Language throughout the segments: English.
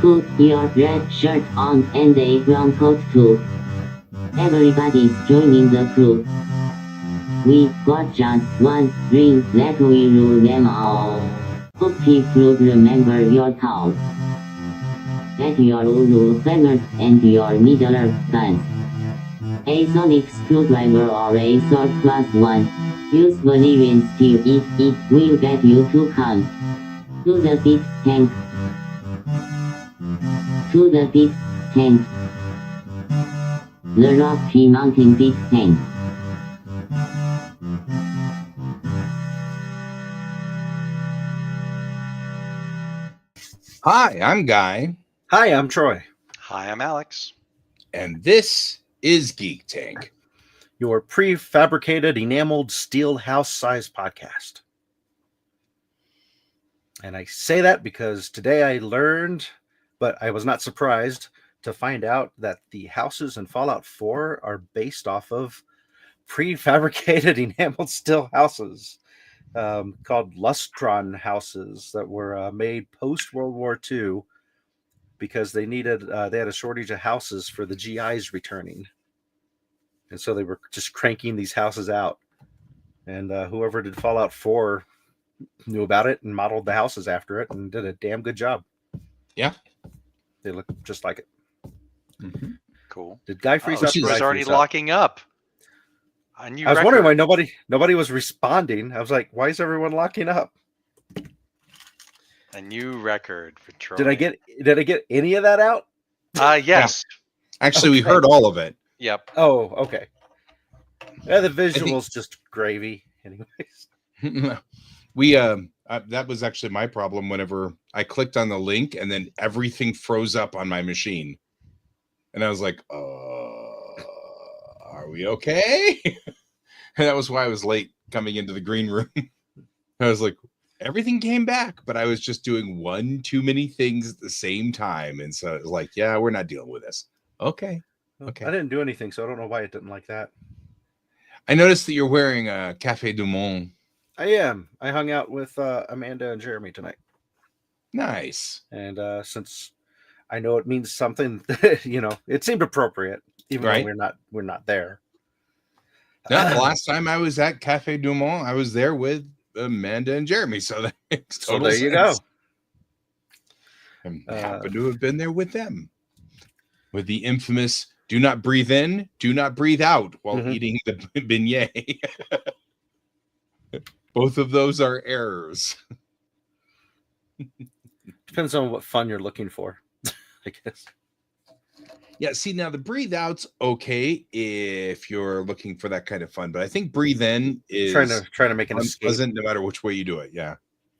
Put your red shirt on and a brown coat too. Everybody's joining the crew. We got just one ring, let we rule them all. Hope people remember your thoughts. Get your Ulu feathers and your Middle guns. A sonic screwdriver or a sword plus one. Usually when still it will get you to come. To the pit tank. To the pit tank. The Rocky Mountain pit tank. Hi, I'm Guy. Hi, I'm Troy. Hi, I'm Alex. And this is Geek Tank. Your prefabricated enameled steel house size podcast. And I say that because today I learned, but I was not surprised to find out that the houses in Fallout 4 are based off of prefabricated enameled steel houses called Lustron houses that were made post World War II because they had a shortage of houses for the GIs returning. And so they were just cranking these houses out. And whoever did Fallout 4 knew about it and modeled the houses after it and did a damn good job. Yeah. They look just like it. Mm-hmm. Cool. Did Guy freeze up? She was already locking up. I was wondering why nobody was responding. I was like, why is everyone locking up? A new record for Troy. Did I get any of that out? Yes. Yeah. Actually, we heard all of it. Yep. Oh, okay. Yeah, the visual's just gravy. Anyways. We that was actually my problem whenever I clicked on the link and then everything froze up on my machine. And I was like, are we okay? And that was why I was late coming into the green room. I was like, everything came back, but I was just doing one too many things at the same time. And so it was like, yeah, we're not dealing with this. Okay. I didn't do anything, so I don't know why it didn't like that. I noticed that you're wearing a Café du Monde. I am. I hung out with Amanda and Jeremy tonight. Nice. And since I know it means something, it seemed appropriate, even though we're not there. No, the last time I was at Café du Monde, I was there with Amanda and Jeremy. So that makes total sense. You go. I happen to have been there with them. With the infamous do not breathe in, do not breathe out while eating the beignet. Both of those are errors. Depends on what fun you're looking for, I guess. Yeah, see, now the breathe out's okay if you're looking for that kind of fun, but I think breathe in is trying to make an escape, no matter which way you do it. Yeah.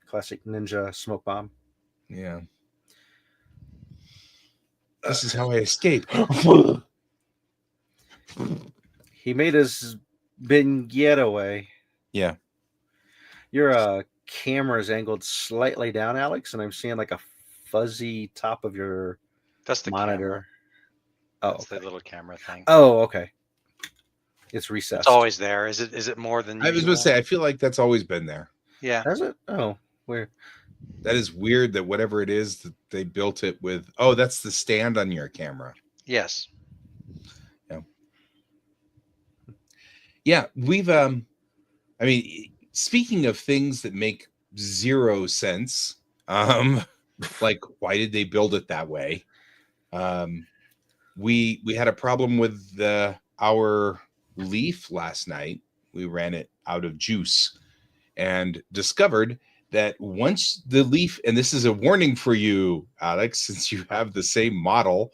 Classic ninja smoke bomb. Yeah. This is how I escape. He made his beignet away. Yeah. Your camera's angled slightly down, Alex, and I'm seeing like a fuzzy top of your monitor. Camera. Oh, that's the little camera thing. Oh, okay. It's recessed. It's always there. Is it more than usual? I was going to say, I feel like that's always been there. Yeah. Has it? Oh, where? That is weird that whatever it is that they built it with. Oh, that's the stand on your camera. Yes. Yeah. Yeah, we've speaking of things that make zero sense, like why did they build it that way? We had a problem with our Leaf last night. We ran it out of juice and discovered that once the Leaf, and this is a warning for you, Alex, since you have the same model,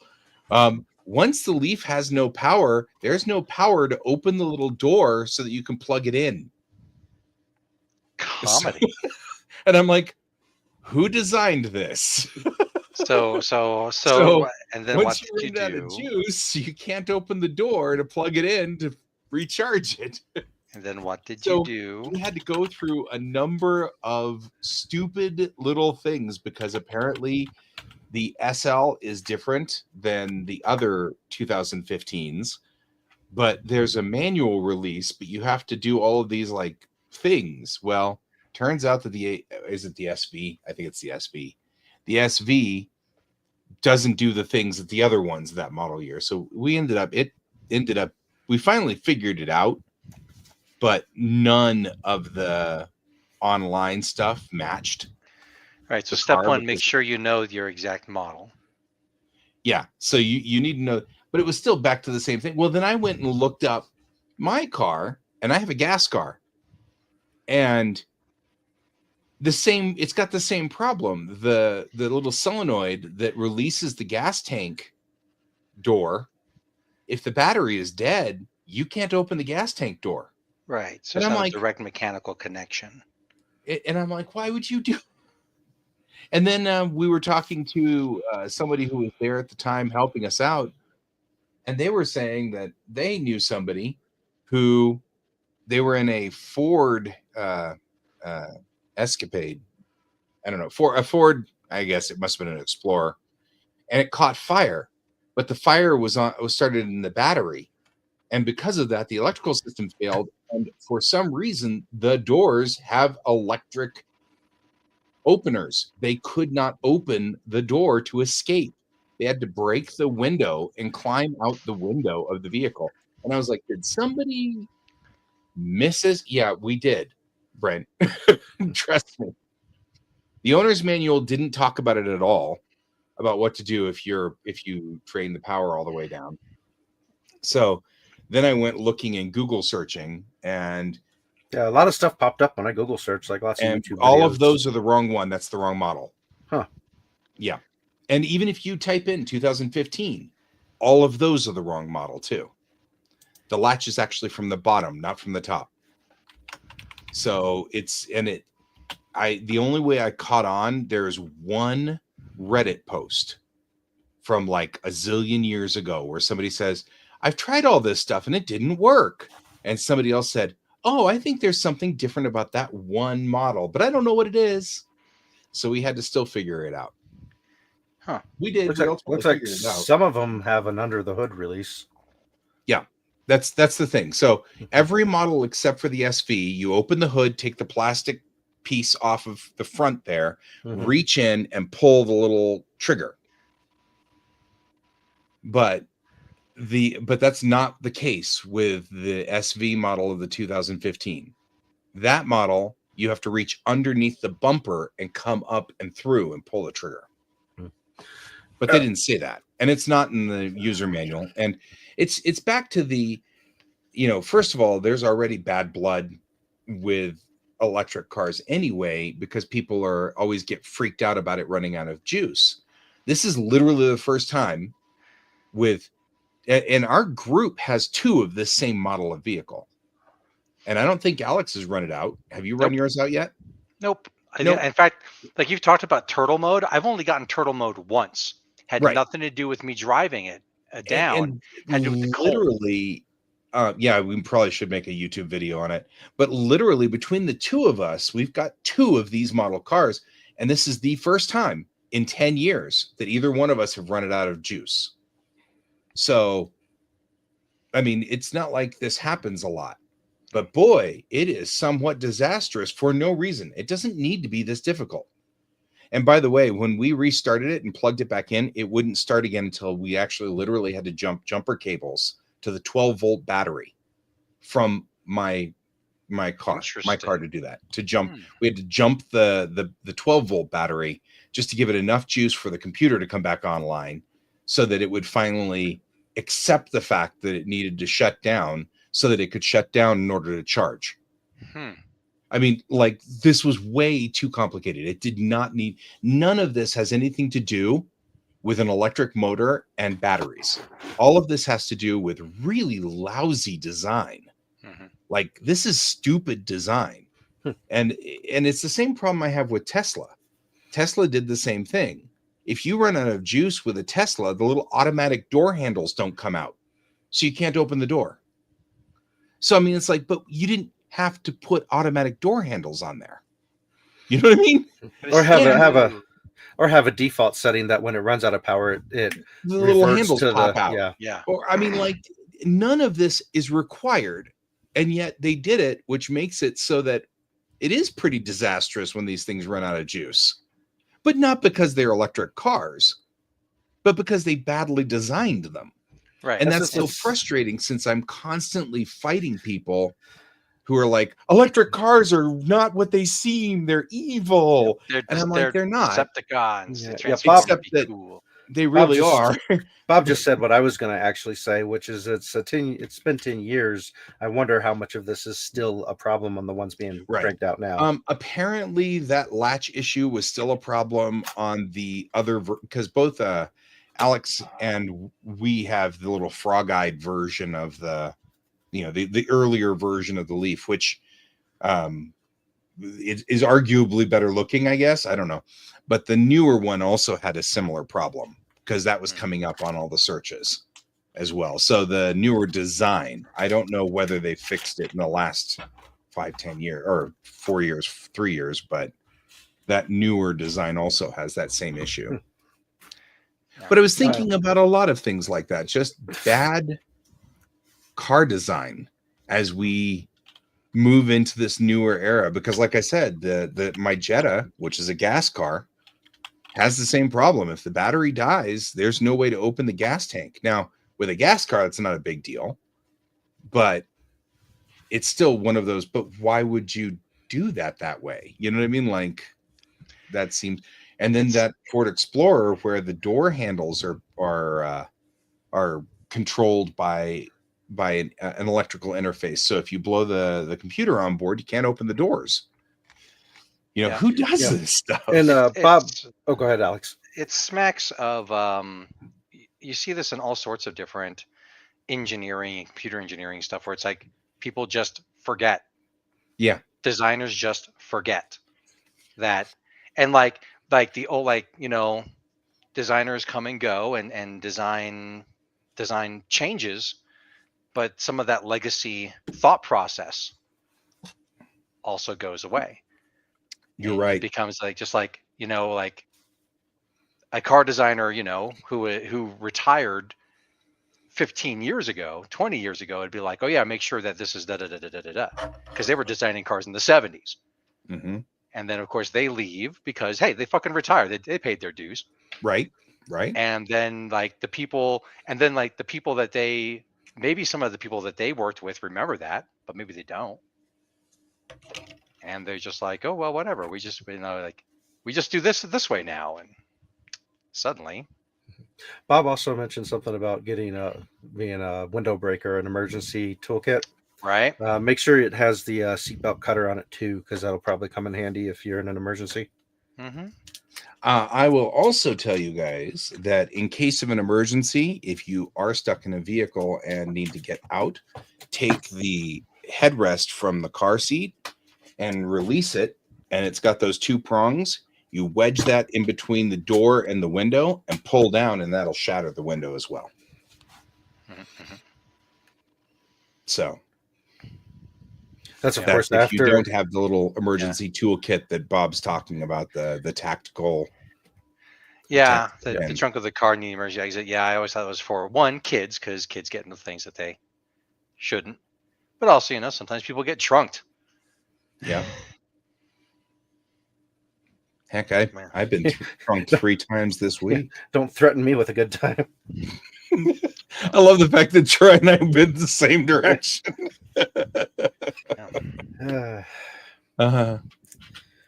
once the Leaf has no power, there's no power to open the little door so that you can plug it in. Comedy. And I'm like, who designed this? So and then once what you run out of juice, you can't open the door to plug it in to recharge it. And then what did you do? We had to go through a number of stupid little things because apparently the SL is different than the other 2015s, but there's a manual release, but you have to do all of these like things. Well, turns out that is it the SV? I think it's the SV. The SV doesn't do the things that the other ones that model year. So we ended up we finally figured it out, but none of the online stuff matched. Right. So the step car one, make because- sure you know your exact model. Yeah. So you need to know, but it was still back to the same thing. Well, then I went and looked up my car, and I have a gas car, and it's got the same problem. The little solenoid that releases the gas tank door, if the battery is dead, you can't open the gas tank door. Right. So And it's I'm not like, a direct mechanical connection. why would you do? And then we were talking to somebody who was there at the time helping us out, and they were saying that they knew somebody who they were in a Ford Escapade. I don't know, for a Ford. I guess it must have been an Explorer, and it caught fire. But the fire was started in the battery, and because of that, the electrical system failed. And for some reason, the doors have electric openers. They could not open the door to escape. They had to break the window and climb out the window of the vehicle. And I was like, did somebody miss us? Yeah, we did, Brent. Trust me. The owner's manual didn't talk about it at all, about what to do if you train the power all the way down. So then I went looking and Google searching, and Yeah, a lot of stuff popped up when I Google searched, like lots of YouTube videos. all of those are the wrong one. That's the wrong model. Huh. Yeah. And even if you type in 2015, all of those are the wrong model too. The latch is actually from the bottom, not from the top. So the only way I caught on, there's one Reddit post from like a zillion years ago where somebody says, I've tried all this stuff and it didn't work. And somebody else said, oh, I think there's something different about that one model, but I don't know what it is. So we had to still figure it out. Huh. We did. Looks like some of them have an under the hood release. Yeah, that's the thing. So every model except for the SV, you open the hood, take the plastic piece off of the front there, reach in and pull the little trigger. But that's not the case with the SV model of the 2015. That model, you have to reach underneath the bumper and come up and through and pull the trigger. But they didn't say that, and it's not in the user manual. And it's back to the, first of all, there's already bad blood with electric cars anyway, because people always get freaked out about it running out of juice. This is literally the first time and our group has two of this same model of vehicle. And I don't think Alex has run it out. Have you run yours out yet? Nope. Nope. In fact, like you've talked about turtle mode, I've only gotten turtle mode once. Had Right. nothing to do with me driving it down. And had to do with the cold. literally, we probably should make a YouTube video on it. But literally, between the two of us, we've got two of these model cars, and this is the first time in 10 years that either one of us have run it out of juice. So, I mean, it's not like this happens a lot. But boy, it is somewhat disastrous for no reason. It doesn't need to be this difficult. And by the way, when we restarted it and plugged it back in, it wouldn't start again until we actually literally had to jump jumper cables to the 12-volt battery from my car to do that. To jump, we had to jump the 12-volt battery just to give it enough juice for the computer to come back online, so that it would finally accept the fact that it needed to shut down, so that it could shut down in order to charge. I mean, like, this was way too complicated. It did not need, none of this has anything to do with an electric motor and batteries. All of this has to do with really lousy design. Like, this is stupid design. And it's the same problem I have with Tesla. Tesla did the same thing. If you run out of juice with a Tesla, the little automatic door handles don't come out, so you can't open the door. So, I mean, it's like, but you didn't have to put automatic door handles on there. You know what I mean? Or have a default setting that when it runs out of power, it the little handles to pop out. Yeah. Or, I mean, like, none of this is required, and yet they did it, which makes it so that it is pretty disastrous when these things run out of juice. But not because they're electric cars. but because they badly designed them. Right. And That's that's just- so frustrating since I'm constantly fighting people who are like, electric cars are not what they seem. They're evil. And I'm like, they're not. Decepticons. Yeah, They yeah, transform Bob- to be Except that- cool. They really are. Bob just said what I was going to actually say, which is it's been 10 years. I wonder how much of this is still a problem on the ones being Right. cranked out now. Apparently that latch issue was still a problem on the other, because both Alex and we have the little frog-eyed version of the, the earlier version of the Leaf, which it is arguably better looking, I guess. I don't know. But the newer one also had a similar problem because that was coming up on all the searches as well. So the newer design, I don't know whether they fixed it in the last 5-10 years or 4 years, 3 years, but that newer design also has that same issue. But I was thinking about a lot of things like that, just bad car design as we move into this newer era. Because like I said, my Jetta, which is a gas car, has the same problem. If the battery dies, there's no way to open the gas tank. Now, with a gas car, it's not a big deal, but it's still one of those, but why would you do that way? You know what I mean? Like that seems, and then that Ford Explorer where the door handles are controlled by an electrical interface. So if you blow the computer on board, you can't open the doors. Who does this stuff? And Bob, go ahead, Alex. It smacks of you see this in all sorts of different engineering, computer engineering stuff where it's like people just forget. Yeah. Designers just forget that. And like the old designers come and go and design changes, but some of that legacy thought process also goes away. You're And right. It becomes like a car designer, who retired 15 years ago, 20 years ago, it'd be like, oh yeah, make sure that this is da da da da da da da, because they were designing cars in the 70s. Mm-hmm. And then of course they leave because hey, they fucking retired. They paid their dues. Right. And then the people that maybe some of the people that they worked with remember that, but maybe they don't. And they're just like, oh well, whatever. We just we just do this way now, and suddenly. Bob also mentioned something about being a window breaker, an emergency toolkit. Right. Make sure it has the seatbelt cutter on it too, because that'll probably come in handy if you're in an emergency. Mm-hmm. I will also tell you guys that in case of an emergency, if you are stuck in a vehicle and need to get out, take the headrest from the car seat and release it. And it's got those two prongs. You wedge that in between the door and the window and pull down, and that'll shatter the window as well. Mm-hmm. So that's of course if after you don't have the little emergency toolkit that Bob's talking about, the tactical. Yeah, the trunk of the car and the emergency exit. Yeah, I always thought it was for kids, because kids get into things that they shouldn't. But also, sometimes people get trunked. Yeah. Heck, I've been trunked 3 times this week. Don't threaten me with a good time. I love the fact that Troy and I have been the same direction.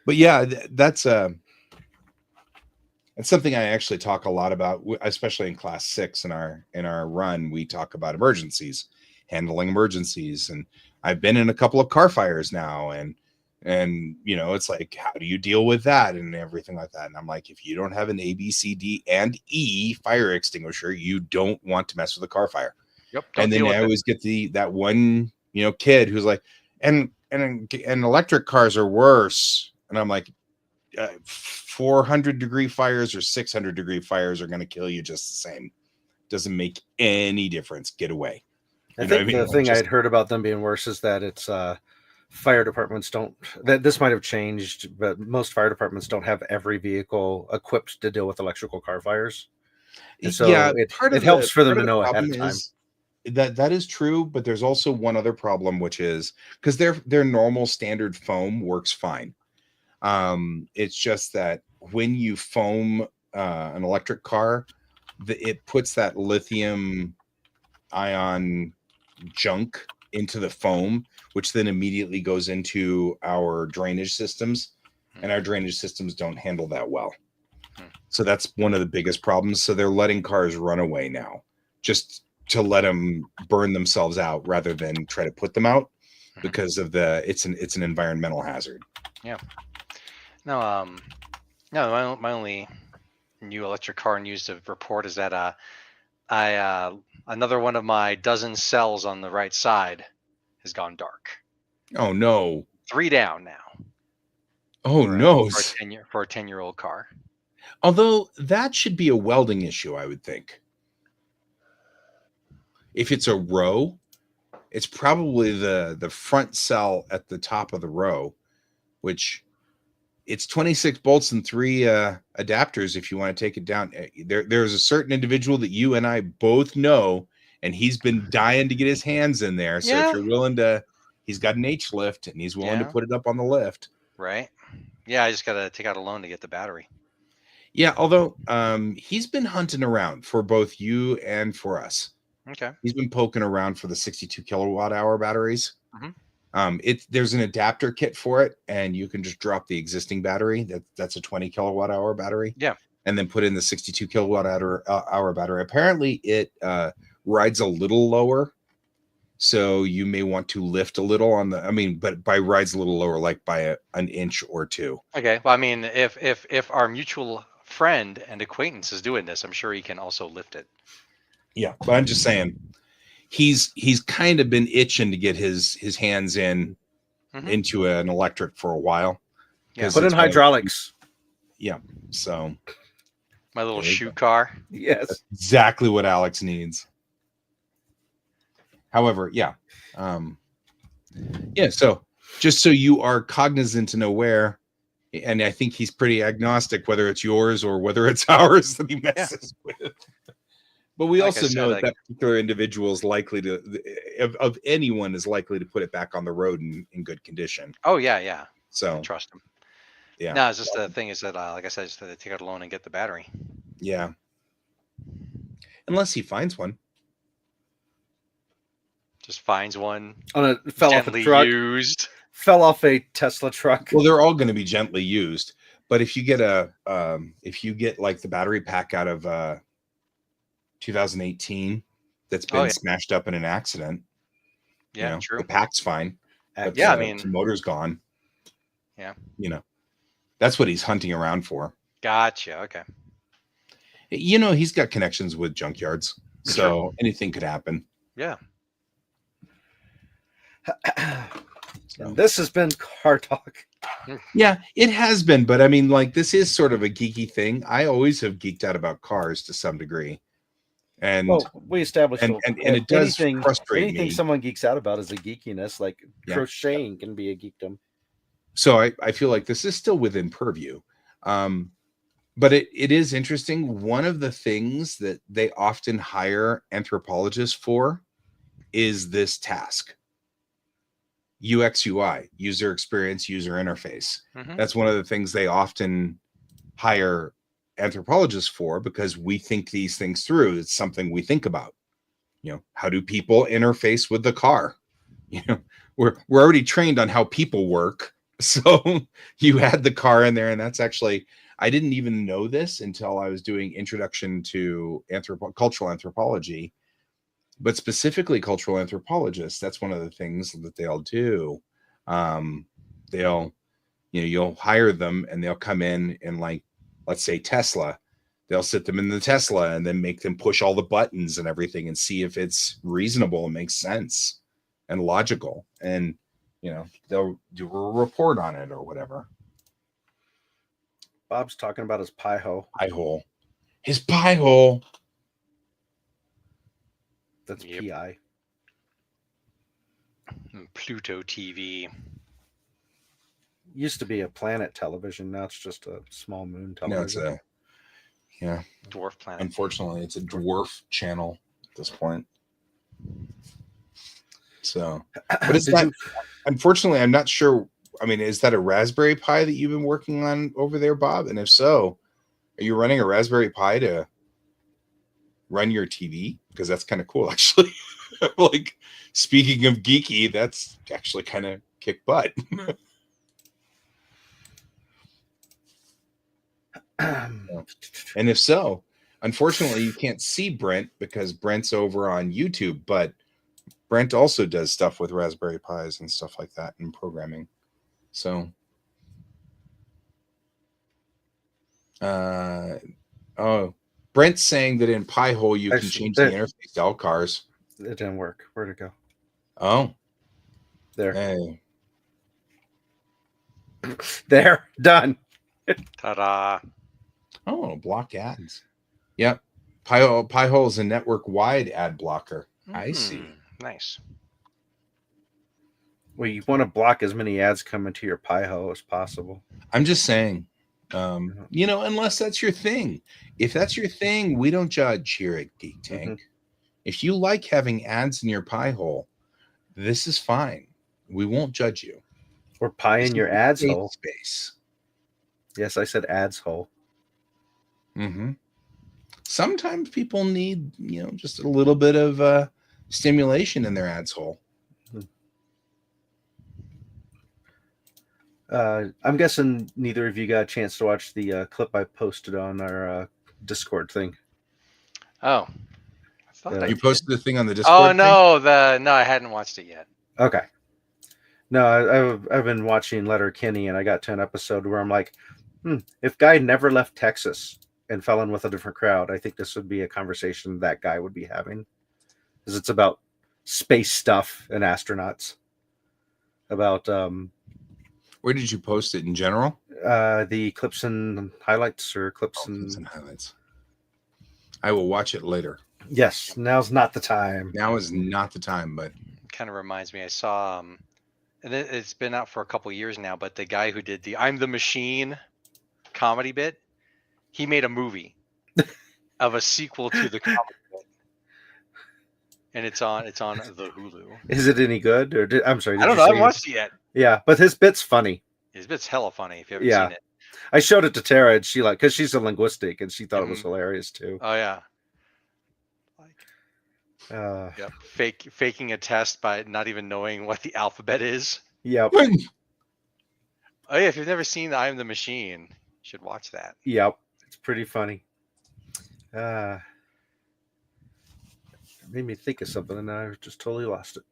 But yeah, that's something I actually talk a lot about, especially in class 6 in our run. We talk about emergencies, handling emergencies, and I've been in a couple of car fires now, and it's like, how do you deal with that and everything like that? And I'm like, if you don't have an A, B, C, D, and E fire extinguisher, you don't want to mess with a car fire. Yep. And then I always get that one kid who's like, and electric cars are worse. And I'm like, 400-degree fires or 600-degree fires are going to kill you just the same. Doesn't make any difference. Get away. I think the thing I'd heard about them being worse is that it's fire departments this might have changed, but most fire departments don't have every vehicle equipped to deal with electrical car fires. And so it helps for them to know ahead of time. That is true, but there's also one other problem, which is because their normal standard foam works fine. It's just that when you foam an electric car, it puts that lithium ion junk into the foam, which then immediately goes into our drainage systems, and our drainage systems don't handle that well. So that's one of the biggest problems. So they're letting cars run away now, just to let them burn themselves out rather than try to put them out, because of it's an environmental hazard. Yeah. No, no, my only new electric car news to report is that another one of my dozen cells on the right side has gone dark. Oh no. 3 down now. Oh no. For a 10-year-old car. Although that should be a welding issue, I would think. If it's a row, it's probably the front cell at the top of the row, which it's 26 bolts and 3 adapters if you want to take it down. There's a certain individual that you and I both know, and he's been dying to get his hands in there. So if you're willing to, he's got an H lift and he's willing to put it up on the lift. Right. Yeah, I just got to take out a loan to get the battery. Yeah, although he's been hunting around for both you and for us. Okay. He's been poking around for the 62 kilowatt hour batteries. There's an adapter kit for it, and you can just drop the existing battery. That's a 20 kilowatt hour battery. Yeah. And then put in the 62 kilowatt hour battery. Apparently, it rides a little lower, so you may want to lift a little on the. I mean, but by rides a little lower, like by an inch or two. Okay. Well, I mean, if our mutual friend and acquaintance is doing this, I'm sure he can also lift it. Yeah, but I'm just saying, he's kind of been itching to get his hands into an electric for a while. Yeah, put in hydraulics. Yeah, so my little shoe car. Yes, that's exactly what Alex needs. However, yeah. So just so you are cognizant and aware, and I think he's pretty agnostic whether it's yours or whether it's ours that he messes with. But we also know that particular individual is likely to, of anyone, is likely to put it back on the road in good condition. Oh yeah. So trust him. Yeah. No, it's just the thing is that, like I said, just to take out a loan and get the battery. Yeah. Unless he finds one. Just finds one. Fell off a truck. Used. Fell off a Tesla truck. Well, they're all going to be gently used, but if you get like the battery pack out of 2018 that's been smashed up in an accident. Yeah, true. The pack's fine. But I mean, the motor's gone. Yeah. That's what he's hunting around for. Gotcha. Okay. He's got connections with junkyards, so anything could happen. Yeah. And this has been Car Talk. Yeah, it has been, but I mean, like, this is sort of a geeky thing. I always have geeked out about cars to some degree. And we established, and it does frustrate me. Anything someone geeks out about is a geekiness. Like crocheting can be a geekdom. So I feel like this is still within purview. But it is interesting. One of the things that they often hire anthropologists for is this task. UX UI, user experience, user interface. That's one of the things they often hire anthropologists for, because we think these things through. It's something we think about. How do people interface with the car? We're already trained on how people work. So you add the car in there, and that's actually, I didn't even know this until I was doing introduction to cultural anthropology, but specifically cultural anthropologists. That's one of the things that they'll do. You'll hire them, and they'll come in and, like, let's say Tesla, they'll sit them in the Tesla and then make them push all the buttons and everything and see if it's reasonable and makes sense and logical. And, they'll do a report on it or whatever. Bob's talking about his pie hole. His pie hole. That's PI. Pluto TV. Used to be a planet television. Now it's just a small moon television. No, dwarf planet. Unfortunately, it's a dwarf channel at this point. So, but it's not. Unfortunately, I'm not sure. I mean, is that a Raspberry Pi that you've been working on over there, Bob? And if so, are you running a Raspberry Pi to run your TV? Because that's kind of cool, actually. Like, speaking of geeky, that's actually kind of kick butt. And if so, unfortunately, you can't see Brent because Brent's over on YouTube, but Brent also does stuff with Raspberry Pis and stuff like that and programming. So, Brent's saying that in Pi-hole you can change the interface to all cars. It didn't work. Where'd it go? Oh, there. Hey. There, done. Ta-da! Oh, block ads. Yep. Pi-hole is a network-wide ad blocker. I see. Nice. Well, you want to block as many ads coming to your Pi-hole as possible. I'm just saying, unless that's your thing. If that's your thing, we don't judge here at Geek Tank. Mm-hmm. If you like having ads in your Pi-hole, this is fine. We won't judge you. Or pie in your ads hole. Space. Yes, I said ads hole. Mm-hmm. Sometimes people need, just a little bit of stimulation in their ads hole. I'm guessing neither of you got a chance to watch the clip I posted on our Discord thing. Oh, you posted the thing on the Discord. Oh no, no, I hadn't watched it yet. Okay. No, I've been watching Letterkenny, and I got to an episode where I'm like, if Guy never left Texas and fell in with a different crowd, I think this would be a conversation that guy would be having, because it's about space stuff and astronauts. About where did you post it in general? The clips and highlights, or clips and highlights. I will watch it later. Yes, now's not the time. Now is not the time, but it kind of reminds me. I saw, and it's been out for a couple years now, but the guy who did the "I'm the Machine" comedy bit, he made a movie of a sequel to the comedy bit, and it's on the Hulu. Is it any good? Or I'm sorry, I don't know. I haven't watched it yet. Yeah, but his bit's funny. His bit's hella funny if you haven't seen it. I showed it to Tara, and she because she's a linguistic, and she thought it was hilarious too. Oh yeah. Yep. Faking a test by not even knowing what the alphabet is. Yep. Oh yeah, if you've never seen "I Am the Machine," you should watch that. Yep, it's pretty funny. It made me think of something, and I just totally lost it.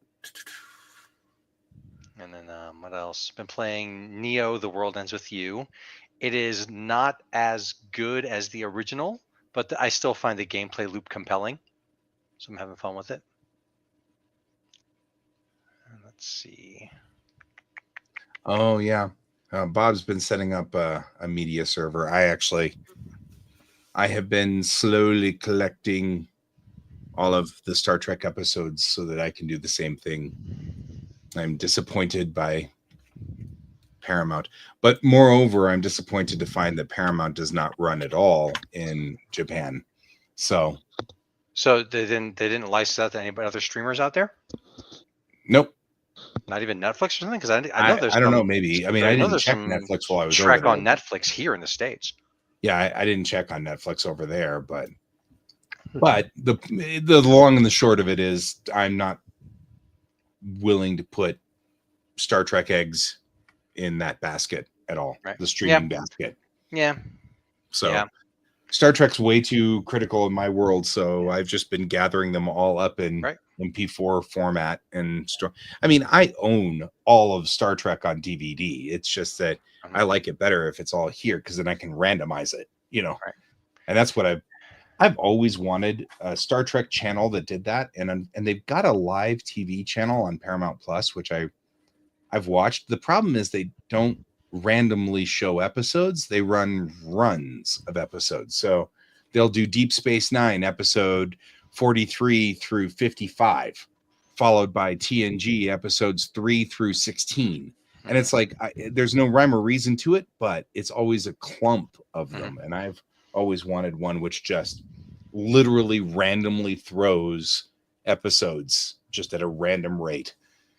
And then what else? Been playing Neo: The World Ends With You. It is not as good as the original, but I still find the gameplay loop compelling. So I'm having fun with it. Let's see. Oh, yeah. Bob's been setting up a media server. I have been slowly collecting all of the Star Trek episodes so that I can do the same thing. I'm disappointed by Paramount. But moreover, I'm disappointed to find that Paramount does not run at all in Japan. So they didn't license that to any other streamers out there? Nope. Not even Netflix or something? Because I know there's I don't know, maybe. I mean, I didn't check Netflix while I was Trek over there. on Netflix here in the States. Yeah, I didn't check on Netflix over there, but the long and the short of it is I'm not willing to put Star Trek eggs in that basket at all. Right. The streaming basket. Yeah. So Star Trek's way too critical in my world, so I've just been gathering them all up in MP4 format and store. I mean, I own all of Star Trek on DVD. It's just that I like it better if it's all here, because then I can randomize it, Right. And that's what I've always wanted, a Star Trek channel that did that, and they've got a live TV channel on Paramount Plus, which I've watched. The problem is they don't randomly show episodes. They run runs of episodes. So they'll do Deep Space Nine episode 43 through 55, followed by TNG episodes 3 through 16. And it's like, there's no rhyme or reason to it, but it's always a clump of them. And I've always wanted one which just literally randomly throws episodes just at a random rate.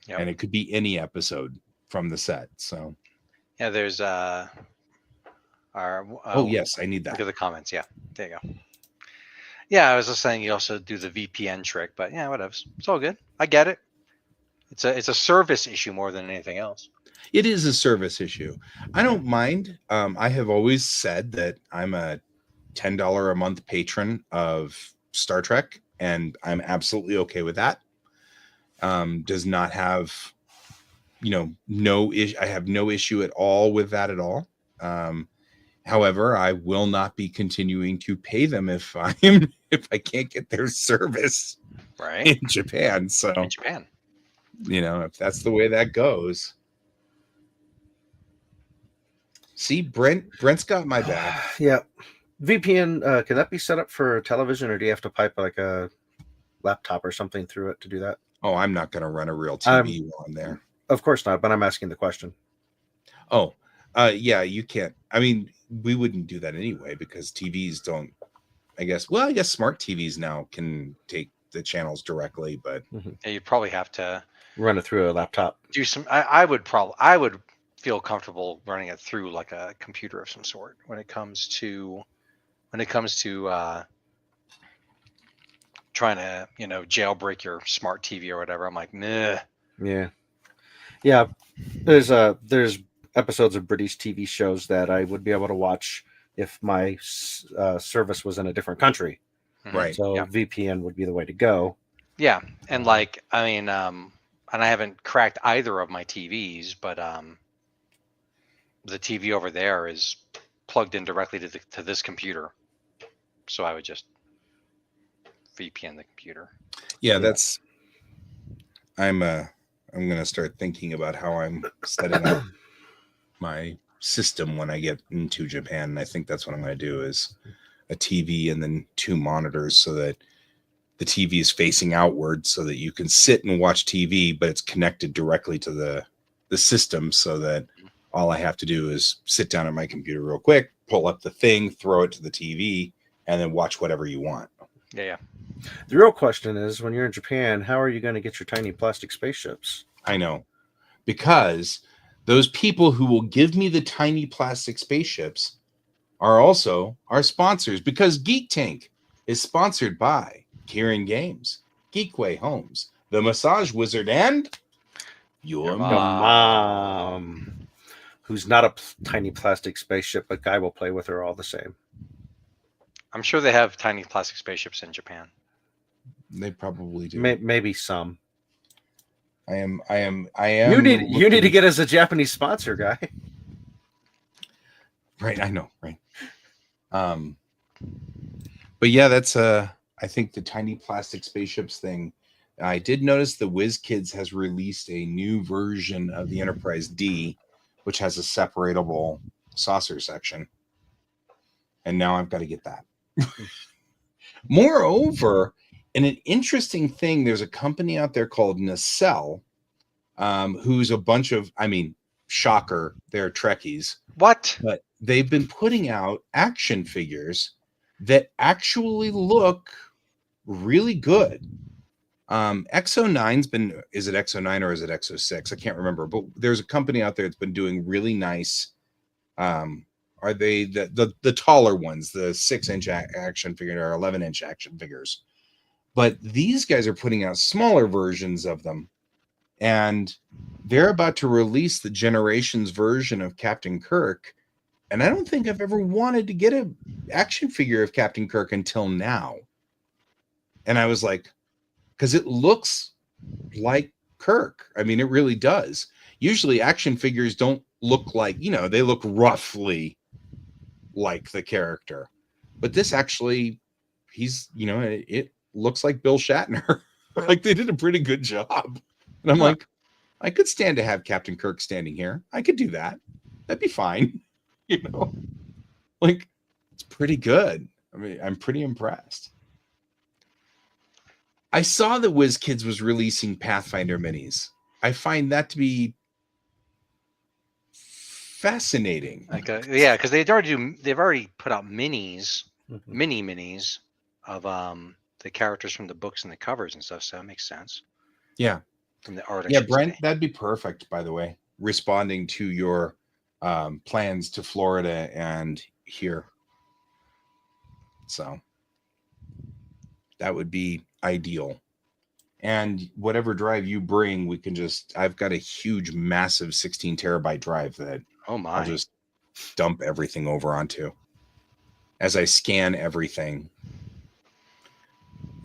Yep. And it could be any episode from the set. So yeah, there's oh yes, I need that. Look at the comments. Yeah, there you go. Yeah, I was just saying you also do the VPN trick, but yeah, whatever. It's all good. I get it. It's a service issue more than anything else. It is a service issue. I don't mind. I have always said that I'm a $10 a month patron of Star Trek, and I'm absolutely okay with that. Does not have, no issue. I have no issue at all with that at all. However, I will not be continuing to pay them if I can't get their service Right. in Japan. So, In Japan. if that's the way that goes. See, Brent's got my back. Yeah. VPN, can that be set up for television, or do you have to pipe like a laptop or something through it to do that? Oh, I'm not going to run a real TV while I'm there. Of course not, but I'm asking the question. Oh, yeah, you can't. I mean, we wouldn't do that anyway because TVs don't, I guess smart TVs now can take the channels directly, but Yeah, you probably have to Run it through a laptop. do some. I would feel comfortable running it through like a computer of some sort when it comes to trying to jailbreak your smart TV or whatever. I'm like, nah. Yeah. There's episodes of British TV shows that I would be able to watch if my service was in a different country. Mhm. right. So Yeah. VPN would be the way to go. Yeah, and like I mean, and I haven't cracked either of my TVs, but the TV over there is plugged in directly to this computer, so I would just VPN the computer. Yeah, that's. I'm going to start thinking about how I'm setting up my system when I get into Japan. And I think that's what I'm going to do is a TV and then 2 monitors so that the TV is facing outward so that you can sit and watch TV, but it's connected directly to the system so that all I have to do is sit down at my computer real quick, pull up the thing, throw it to the TV, and then watch whatever you want. Yeah. The real question is, when you're in Japan, how are you going to get your tiny plastic spaceships? I know, because those people who will give me the tiny plastic spaceships are also our sponsors, because Geek Tank is sponsored by Kieran Games, Geekway Homes, The Massage Wizard, and your Your The mom. mom, who's not a tiny plastic spaceship, but Guy will play with her all the same. I'm sure they have tiny plastic spaceships in Japan. They probably do. Maybe some. I am. You need to get us a Japanese sponsor, Guy. Right, I know, right. But yeah, that's I think the tiny plastic spaceships thing. I did notice the WizKids has released a new version of the Enterprise D, which has a separatable saucer section. And now I've got to get that. Moreover, and an interesting thing, there's a company out there called Nacelle, who's a bunch of, shocker, they're Trekkies. What? But they've been putting out action figures that actually look really good. Exo9's been, is it Exo9 or is it Exo6? I can't remember, but there's a company out there that's been doing really nice. Are they the taller ones, the 6-inch action figure or 11-inch action figures? But these guys are putting out smaller versions of them, and they're about to release the Generations version of Captain Kirk. And I don't think I've ever wanted to get an action figure of Captain Kirk until now. And I was like, because it looks like Kirk. I mean, it really does. Usually action figures don't look like, they look roughly like the character. But this actually, he's, it looks like Bill Shatner. Like they did a pretty good job. And I'm like, I could stand to have Captain Kirk standing here. I could do that. That'd be fine. Like it's pretty good. I mean, I'm pretty impressed. I saw that WizKids was releasing Pathfinder minis. I find that to be fascinating. Like, yeah, because they've already put out minis, Mm-hmm. mini minis of the characters from the books and the covers and stuff. So that makes sense. Yeah. From the art. I Yeah, should Brent, say. that'd be perfect, by the way, responding to your plans to Florida and here. So That would be ideal. And whatever drive you bring, we can I've got a huge, massive 16 terabyte drive that Oh I'll my. just dump everything over onto as I scan everything.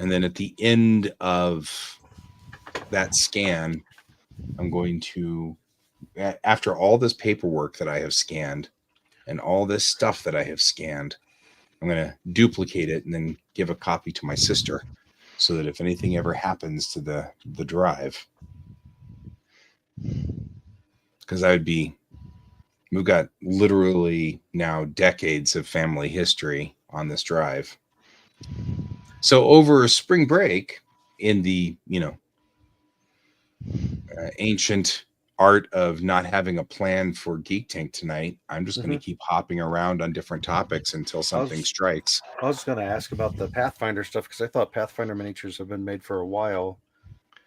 And then at the end of that scan, I'm going to, after all this paperwork that I have scanned and all this stuff that I have scanned, I'm going to duplicate it and then give a copy to my sister so that if anything ever happens to the drive, because we've got literally now decades of family history on this drive. So over spring break, in the ancient art of not having a plan for Geek Tank tonight, I'm just going to keep hopping around on different topics until something strikes. I was going to ask about the Pathfinder stuff because I thought Pathfinder miniatures have been made for a while.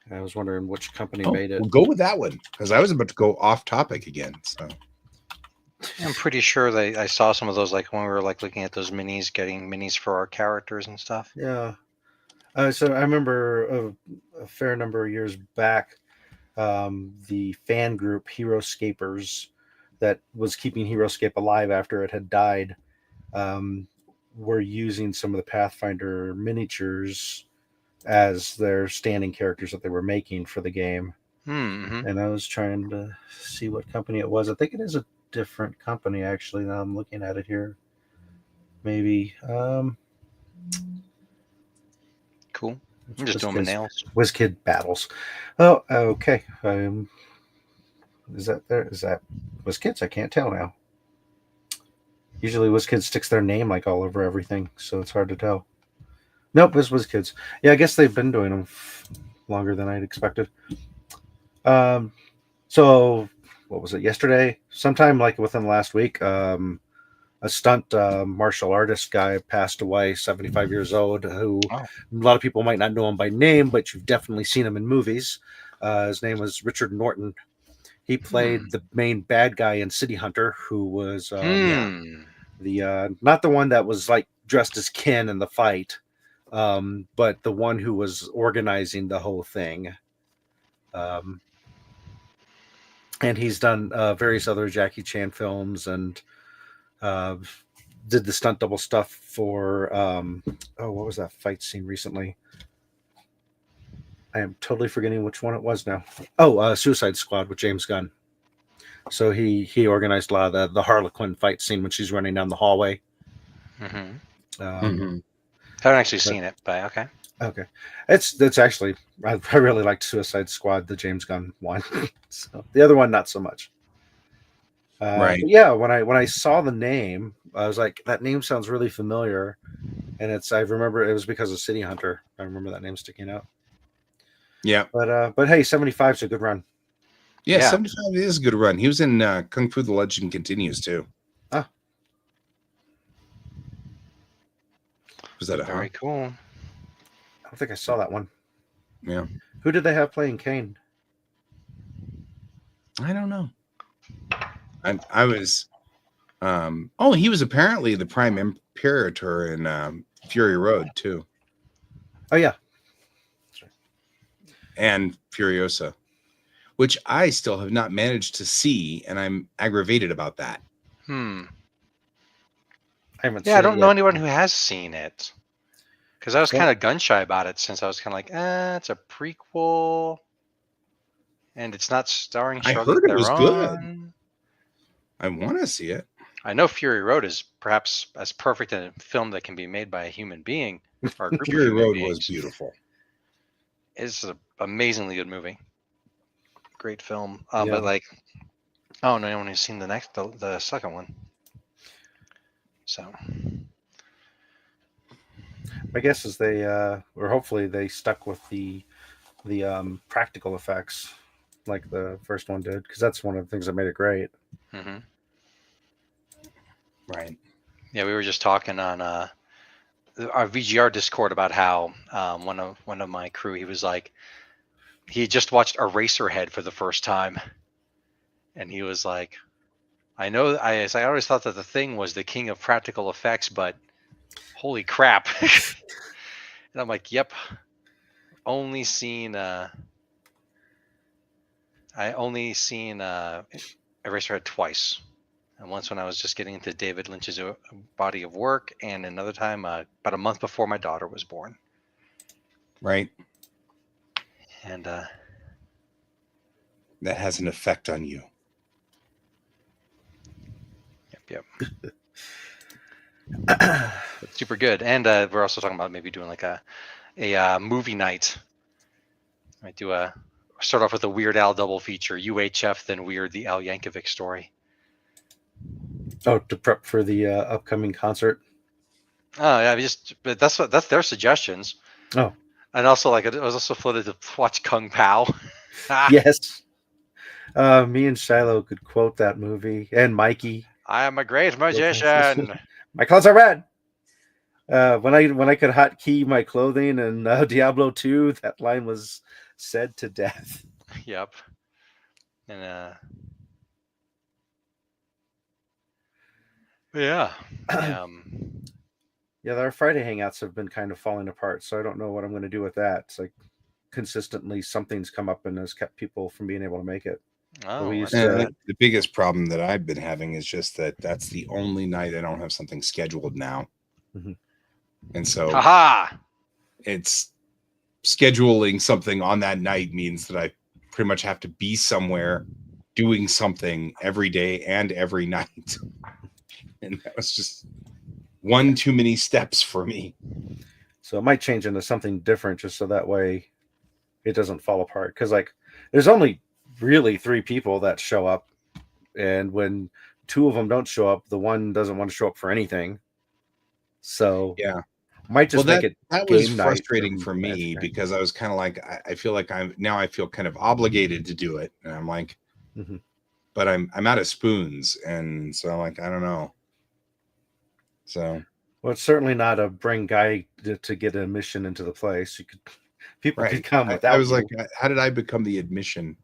And I was wondering which company made it. We'll go with that one because I was about to go off topic again. So I'm pretty sure I saw some of those, like when we were like looking at those minis, getting minis for our characters and stuff. Yeah. So I remember a fair number of years back, the fan group Heroescapers that was keeping Heroescape alive after it had died were using some of the Pathfinder miniatures as their standing characters that they were making for the game. Mm-hmm. And I was trying to see what company it was. I think it is a different company, actually, now I'm looking at it here. Maybe. Cool. I'm just doing my nails. WizKid Battles. Oh, okay. Is that there? Is that WizKids? I can't tell now. Usually WizKids sticks their name like all over everything, so it's hard to tell. Nope, it's WizKids. Yeah, I guess they've been doing them longer than I'd expected. So what was it? Yesterday, sometime like within the last week, a stunt martial artist guy passed away, 75 years old, who a lot of people might not know him by name, but you've definitely seen him in movies. His name was Richard Norton. He played the main bad guy in City Hunter, who was the not the one that was like dressed as Ken in the fight, but the one who was organizing the whole thing. And he's done various other Jackie Chan films and did the stunt double stuff for what was that fight scene recently? I am totally forgetting which one it was now. Suicide Squad with James Gunn. So he organized a lot of the Harlequin fight scene when she's running down the hallway. Haven't actually seen it, but okay. Okay, it's actually I really liked Suicide Squad, the James Gunn one. So the other one not so much. Right. Yeah, when I saw the name, I was like, that name sounds really familiar, and I remember it was because of City Hunter. I remember that name sticking out. Yeah, but hey, 75 is a good run. Yeah, 75 is a good run. He was in Kung Fu: The Legend Continues too. Ah, was that very cool? I don't think I saw that one. Yeah. Who did they have playing Kane? I don't know. I was. He was apparently the Prime Imperator in Fury Road too. Oh yeah. That's right. And Furiosa, which I still have not managed to see, and I'm aggravated about that. I haven't. Yeah, I don't know anyone who has seen it. Because I was kind of gun shy about it, since I was kind of like, it's a prequel, and it's not starring Charlize Theron. I heard it was good. I want to see it. I know Fury Road is perhaps as perfect a film that can be made by a human being or a group Fury of human Road beings. Was beautiful. It's an amazingly good movie. Great film. But like, no one has seen the second one. So my guess is they or hopefully they stuck with the practical effects like the first one did, because that's one of the things that made it great. Mm-hmm. Right. Yeah, we were just talking on our VGR Discord about how one of my crew, he was like, he just watched Eraserhead for the first time, and he was like, I always thought that The Thing was the king of practical effects, but holy crap. And I'm like, yep. Only seen I only seen Eraserhead twice. And once when I was just getting into David Lynch's body of work, and another time about a month before my daughter was born. Right. And That has an effect on you. yep. It's super good. And we're also talking about maybe doing like a movie night. I might do start off with a Weird Al double feature, UHF, then Weird the Al Yankovic story. Oh, to prep for the upcoming concert. Oh yeah, but that's their suggestions. Oh, and also like I was also floated to watch Kung Pao. yes. Me and Shiloh could quote that movie, and Mikey. I am a great magician. My clothes are red. When I could hotkey my clothing in Diablo 2, that line was said to death. Yep. And yeah. Yeah, our Friday hangouts have been kind of falling apart, so I don't know what I'm going to do with that. It's like consistently something's come up and has kept people from being able to make it. Oh, we used And to, the biggest problem that I've been having is just that that's the only night I don't have something scheduled now. Mhm. And so haha. it's scheduling something on that night means that I pretty much have to be somewhere doing something every day and every night. And that was just one too many steps for me. so it might change into something different just so that way it doesn't fall apart. Because like there's only really 3 people that show up, and when 2 of them don't show up, the one doesn't want to show up for anything. So Yeah. might just make it that was game night frustrating or for me Magic night. because I was kind of like I feel like I feel kind of obligated to do it, and I'm like, Mhm. but I'm out of spoons, and so I'm like I don't know. So Well, it's certainly not a bring guy to get an admission into the place. People could come without I was you. like, how did I become the admission?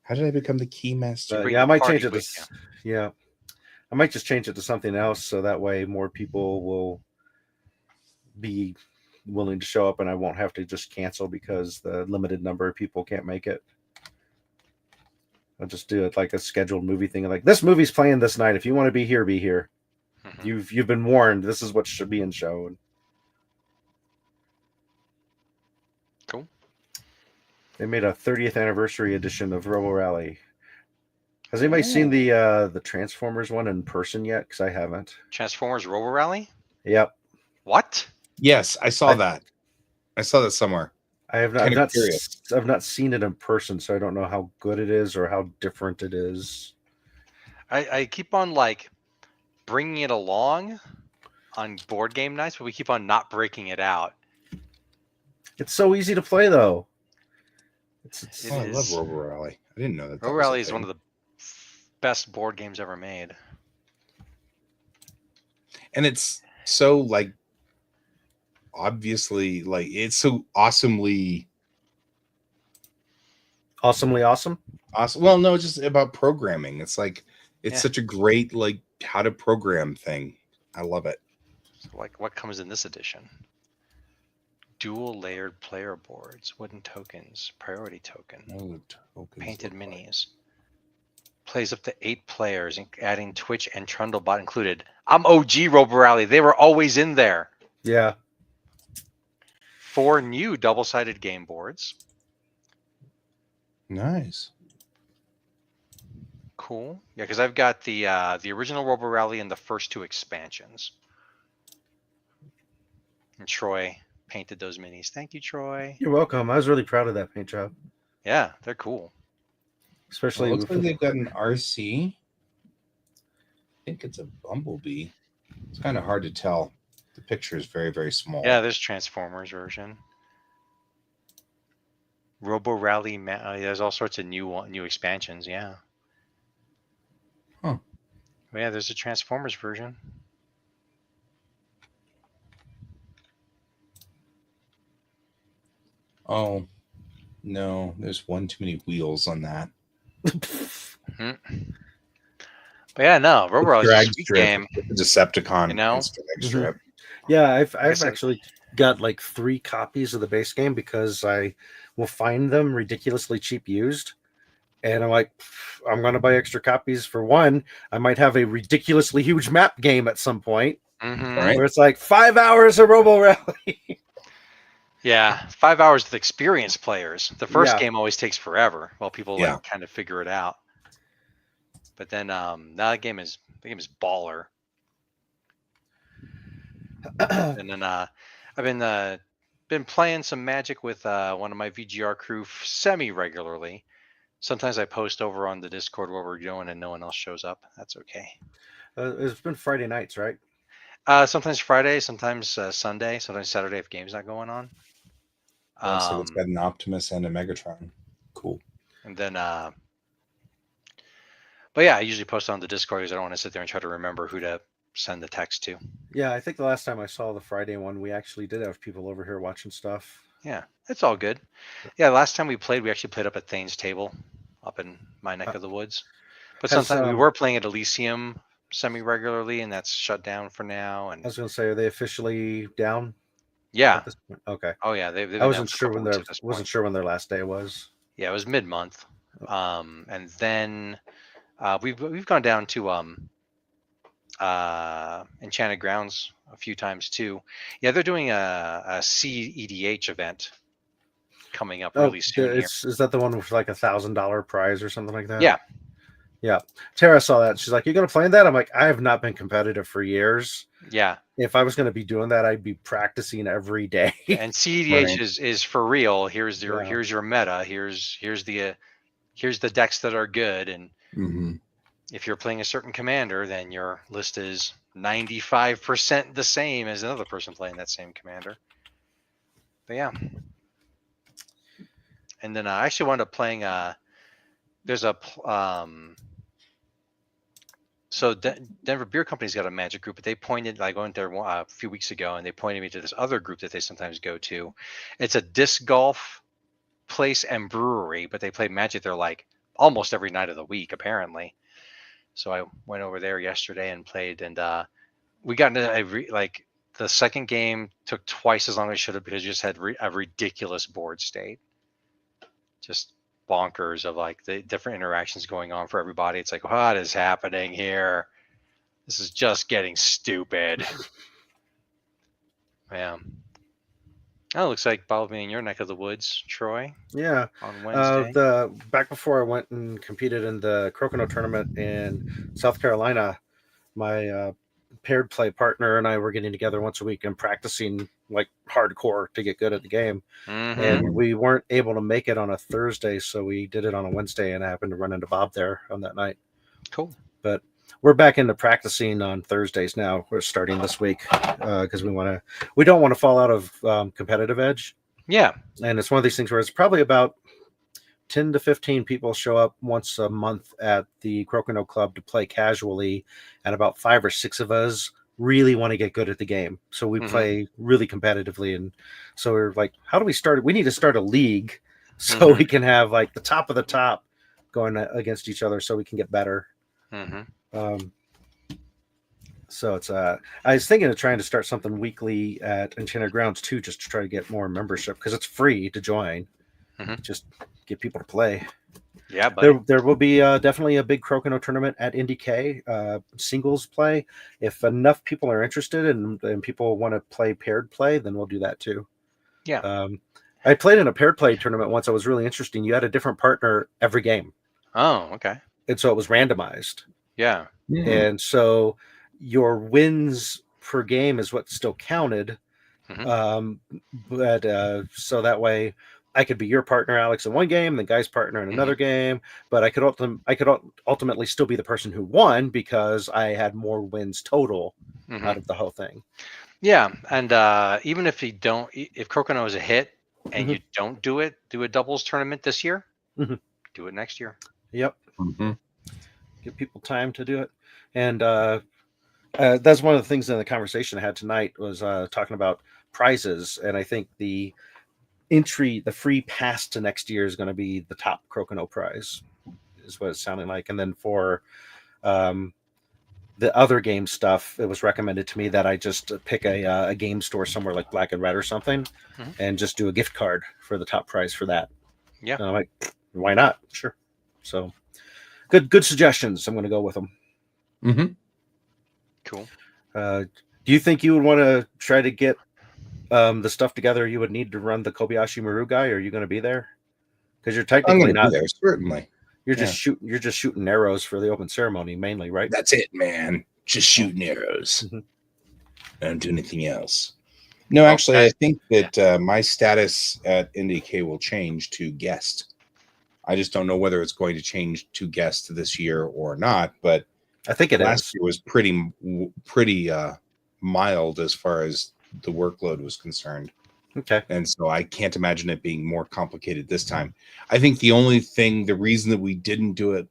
How did I become the key master? Bring Yeah, I the might party change it with to yeah. I might just change it to something else so that way more people will be willing to show up and I won't have to just cancel because the limited number of people can't make it. I'll just do it like a scheduled movie thing. Like this movie's playing this night. If you want to be here, be here. Mhm. You've been warned. This is what should be in shown. Cool. They made a 30th anniversary edition of Robo Rally. Has anybody seen the Transformers one in person yet? Because I haven't. Transformers Robo Rally? Yep. What? Yes, I saw that. I saw that somewhere. I have not. Kind of curious. I've not seen it in person, so I don't know how good it is or how different it is. I keep on like bringing it along on board game nights, but we keep on not breaking it out. It's so easy to play, though. It I love is. Robo Rally. I didn't know that. Robo Rally is one of the best board games ever made. And it's so like obviously like it's so awesomely Awesomely awesome. awesome. Well, no, it's just about programming. It's like it's Yeah. such a great like how to program thing. I love it. So like what comes in this edition? Dual layered player boards, wooden tokens, priority token, painted minis. Plays up to 8 players, adding Twitch and Trundlebot included. I'm OG Robo Rally. They were always in there. Yeah. 4 new double-sided game boards. Nice. Cool. Yeah, because I've got the original Robo Rally and the first 2 expansions. And Troy painted those minis. Thank you, Troy. You're welcome. I was really proud of that paint job. Yeah, they're cool. Especially Looks like they've got an RC. I think it's a Bumblebee. It's kind of hard to tell. The picture is very, very small. Yeah, there's Transformers version. Robo Rally. There's all sorts of new expansions. Yeah. Huh. But yeah, there's a Transformers version. Oh, no. There's one too many wheels on that. But yeah, no, Robo Rally is a sweet game. It's a Decepticon. You know? It's drag strip. Yeah, I've I said- actually got like 3 copies of the base game because I will find them ridiculously cheap used. And I'm like, I'm going to buy extra copies for one. I might have a ridiculously huge map game at some point Mhm. Right. where it's like 5 hours of Robo Rally. Yeah, 5 hours with experienced players. The first Yeah. game always takes forever while people Yeah. like kind of figure it out. But then now the game is baller. And then I've been playing some Magic with one of my VGR crew semi regularly. Sometimes I post over on the Discord what we're doing and no one else shows up. That's okay. It's been Friday nights, right? Sometimes Friday, sometimes Sunday, sometimes Saturday if game's not going on. So it's got an Optimus and a Megatron. Cool. And then but yeah, I usually post on the Discord because I don't want to sit there and try to remember who to send the text to. Yeah, I think the last time I saw the Friday one, we actually did have people over here watching stuff. Yeah, it's all good. Yeah, last time we actually played up at Thane's table up in my neck of the woods. But sometimes we were playing at Elysium semi-regularly, and that's shut down for now. And I was going to say, are they officially down? Yeah. At this point? Okay. Oh yeah, they've been I wasn't down for a sure couple when weeks their at this wasn't point. sure when their last day was. Yeah, it was mid-month. And then we've gone down to Enchanted Grounds a few times too. Yeah, they're doing a CEDH event coming up really soon here. Is that the one with like $1,000 prize or something like that? Yeah. Yeah. Tara saw that. She's like, "You gonna play in that?" I'm like, "I have not been competitive for years. Yeah. If I was gonna be doing that, I'd be practicing every day." And CEDH Right. is for real. Here's your Yeah. here's your meta. Here's the decks that are good. And Mhm. if you're playing a certain commander, then your list is 95% the same as another person playing that same commander. But yeah. And then I actually wound up playing there's a so Denver Beer Company's got a Magic group, but they pointed, I went there a few weeks ago, and they pointed me to this other group that they sometimes go to. It's a disc golf place and brewery, but they play Magic there like almost every night of the week, apparently. So I went over there yesterday and played, and we got into like the second game took twice as long as it should have because it just had a ridiculous board state. Just bonkers of like the different interactions going on for everybody. It's like, what is happening here? This is just getting stupid. Yeah. Oh, looks like Bob me in your neck of the woods, Troy. Yeah. On Wednesday. Back before I went and competed in the Crocono tournament in South Carolina, my paired play partner and I were getting together once a week and practicing like hardcore to get good at the game. Mm-hmm. And we weren't able to make it on a Thursday, so we did it on a Wednesday, and I happened to run into Bob there on that night. Cool. But we're back into practicing on Thursdays now. We're starting this week because we don't want to fall out of competitive edge. Yeah. And it's one of these things where it's probably about 10 to 15 people show up once a month at the Crocono Club to play casually, and about 5 or 6 of us really want to get good at the game. So we play really competitively. And so we're like, how do we start? We need to start a league so we can have like the top of the top going against each other so we can get better. So it's I was thinking of trying to start something weekly at Enchanted Grounds too, just to try to get more membership because it's free to join. Just get people to play. Yeah, but there will be definitely a big Crocono tournament at IndieK, singles play. If enough people are interested and people want to play paired play, then we'll do that too. Yeah. I played in a paired play tournament once. It was really interesting. You had a different partner every game. Oh, okay. And so it was randomized. Yeah. And so your wins per game is what still counted. But so that way I could be your partner, Alex, in one game, the guy's partner in another game, but I could ultimately still be the person who won because I had more wins total out of the whole thing. Yeah, and even if if Crocono is a hit and you don't do a doubles tournament this year, do it next year. Yep. Give people time to do it. And that's one of the things in the conversation I had tonight was talking about prizes. And I think the free pass to next year is going to be the top Crocono prize is what it's sounding like. And then for the other game stuff, it was recommended to me that I just pick a game store somewhere like Black and Red or something, Mhm. and just do a gift card for the top price for that. Yeah. And I'm like, why not? Sure. So good suggestions. I'm going to go with them. Mm-hmm. Cool. Do you think you would want to try to get the stuff together you would need to run the Kobayashi Maru guy? Or are you going to be there? Because you're I'm technically going to be not there, certainly. You're just shooting arrows for the open ceremony mainly, right? That's it, man. Just shooting arrows. Mhm. I don't do anything else. No, actually, I think that my status at NDK will change to guest. I just don't know whether it's going to change to guest this year or not. But I think it last is. year was pretty mild as far as the workload was concerned. Okay. And so I can't imagine it being more complicated this time. I think the reason that we didn't do it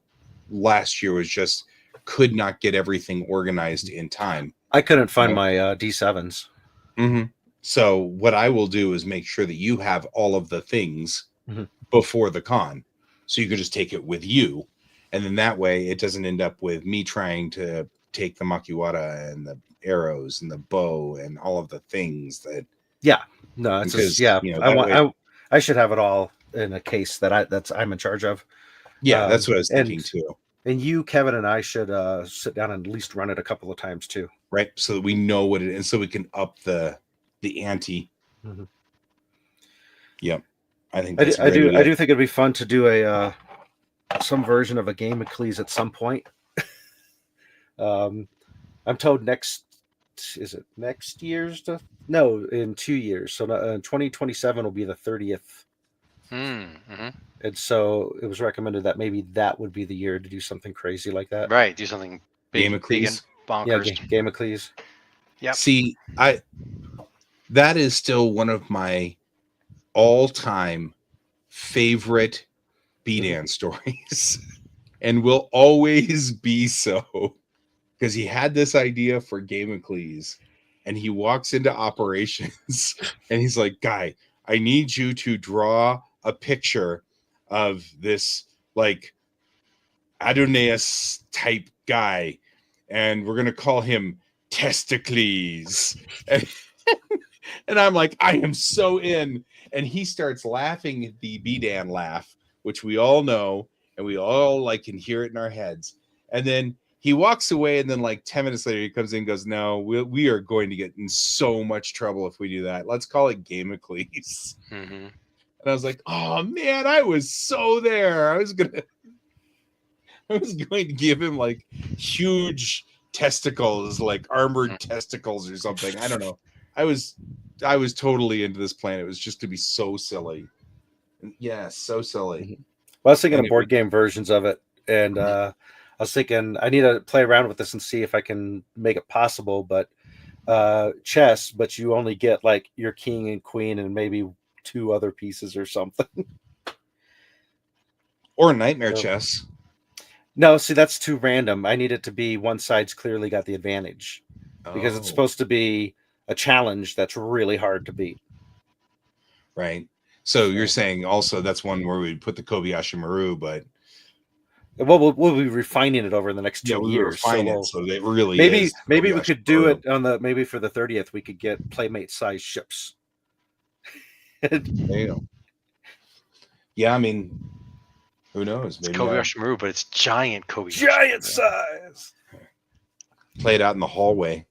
last year was just could not get everything organized in time. I couldn't find my D7s. Mm-hmm. So what I will do is make sure that you have all of the things Mhm. before the con, so you can just take it with you, and then that way it doesn't end up with me trying to take the makiwara and the arrows and the bow and all of the things that. Yeah, no, it's Because, just, yeah. you know, I that want. way- I should have it all in a case that I'm in charge of. Yeah, that's what I was and- thinking too. And you, Kevin, and I should sit down and at least run it a couple of times too. Right, so that we know what it is, and so we can up the ante. Mhm. Yep, I think I that's do think it'd be fun to do a some version of a game of Cleese at some point. I'm told next year's in 2 years, so 2027 will be the 30th. Mm-hmm. And so it was recommended that maybe that would be the year to do something crazy like that. Right. Do something big, Game of big and Cleese. bonkers. Yeah, game of Cleese. Yep. See, that is still one of my all-time favorite B-Dan stories, and will always be so, because he had this idea for Game of Cleese, and he walks into operations, and he's like, "Guy, I need you to draw a picture of this like Adonais type guy, and we're gonna call him Testicles." And I'm like, I am so in. And he starts laughing the B-Dan laugh, which we all know, and we all like can hear it in our heads. And then he walks away, and then like 10 minutes later, he comes in and goes, "No, we are going to get in so much trouble if we do that. Let's call it Game of Cleese." Mm-hmm. And I was like, oh man, I was so there. I was going to give him like huge testicles, like armored testicles or something. I don't know. I was totally into this plan. It was just to be so silly. Yeah, so silly. Well, I was thinking of board game versions of it, and I was thinking I need to play around with this and see if I can make it possible. But chess, but you only get like your king and queen and maybe 2 other pieces or something. Or nightmare chess. No, see, that's too random. I need it to be one side's clearly got the advantage because it's supposed to be a challenge that's really hard to beat. Right. So you're saying also that's one where we'd put the Kobayashi Maru, but we'll be refining it over the next 2 years. So it really maybe is we could do it on maybe for the 30th we could get playmate size ships. There you go. Yeah, I mean, who knows? Maybe it's Kobayashi Maru, but it's giant Kobayashi. Giant size. Play it out in the hallway.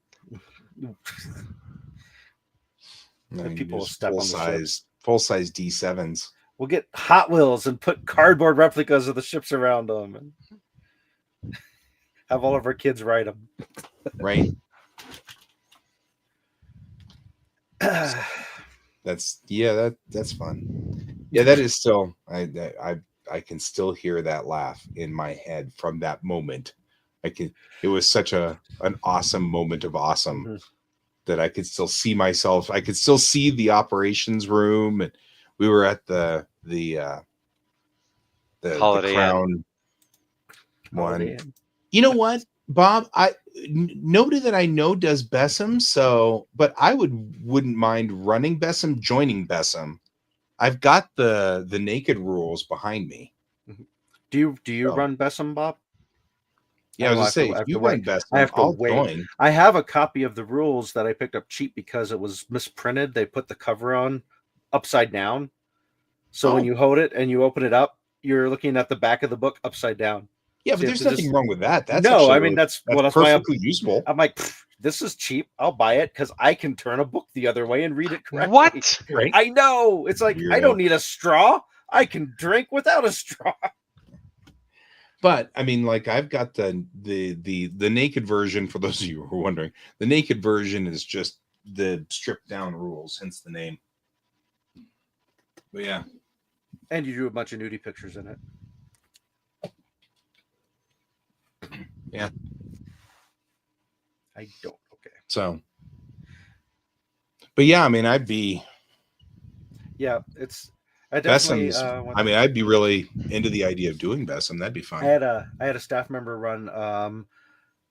People will step on the full size D7s. We'll get Hot Wheels and put cardboard replicas of the ships around them, and have all of our kids ride them. Right. That's fun. Yeah, that is still. I can still hear that laugh in my head from that moment. It was such an awesome moment of awesome. Mm-hmm. That I could still see myself. I could still see the operations room, and we were at the Holiday Crown one. You know what, Bob? Nobody that I know does Bessem, but I wouldn't mind running Bessem, joining Bessem. I've got the naked rules behind me. Do you run Bessem, Bob? Yeah, I was know, gonna say, I if have you to run wait. best, I have to I'll wait. join. I have a copy of the rules that I picked up cheap because it was misprinted. They put the cover on upside down. So when Oh. you hold it and you open it up, you're looking at the back of the book upside down. Yeah, So but you have there's to nothing just wrong with that. That's no. actually I mean, that's why perfectly useful. I'm like, this is cheap. I'll buy it because I can turn a book the other way and read it correctly. What? Right? I know. It's like I don't need a straw. I can drink without a straw. But I mean, like I've got the naked version. For those of you who are wondering, the naked version is just the stripped down rules, hence the name. But yeah, And you drew a bunch of nudie pictures in it. yeah. I don't. Okay. So, but yeah, I mean, I'd be Yeah, I definitely. Bessem's. I mean, I'd be really into the idea of doing Bessem. That'd be fun. I had a staff member run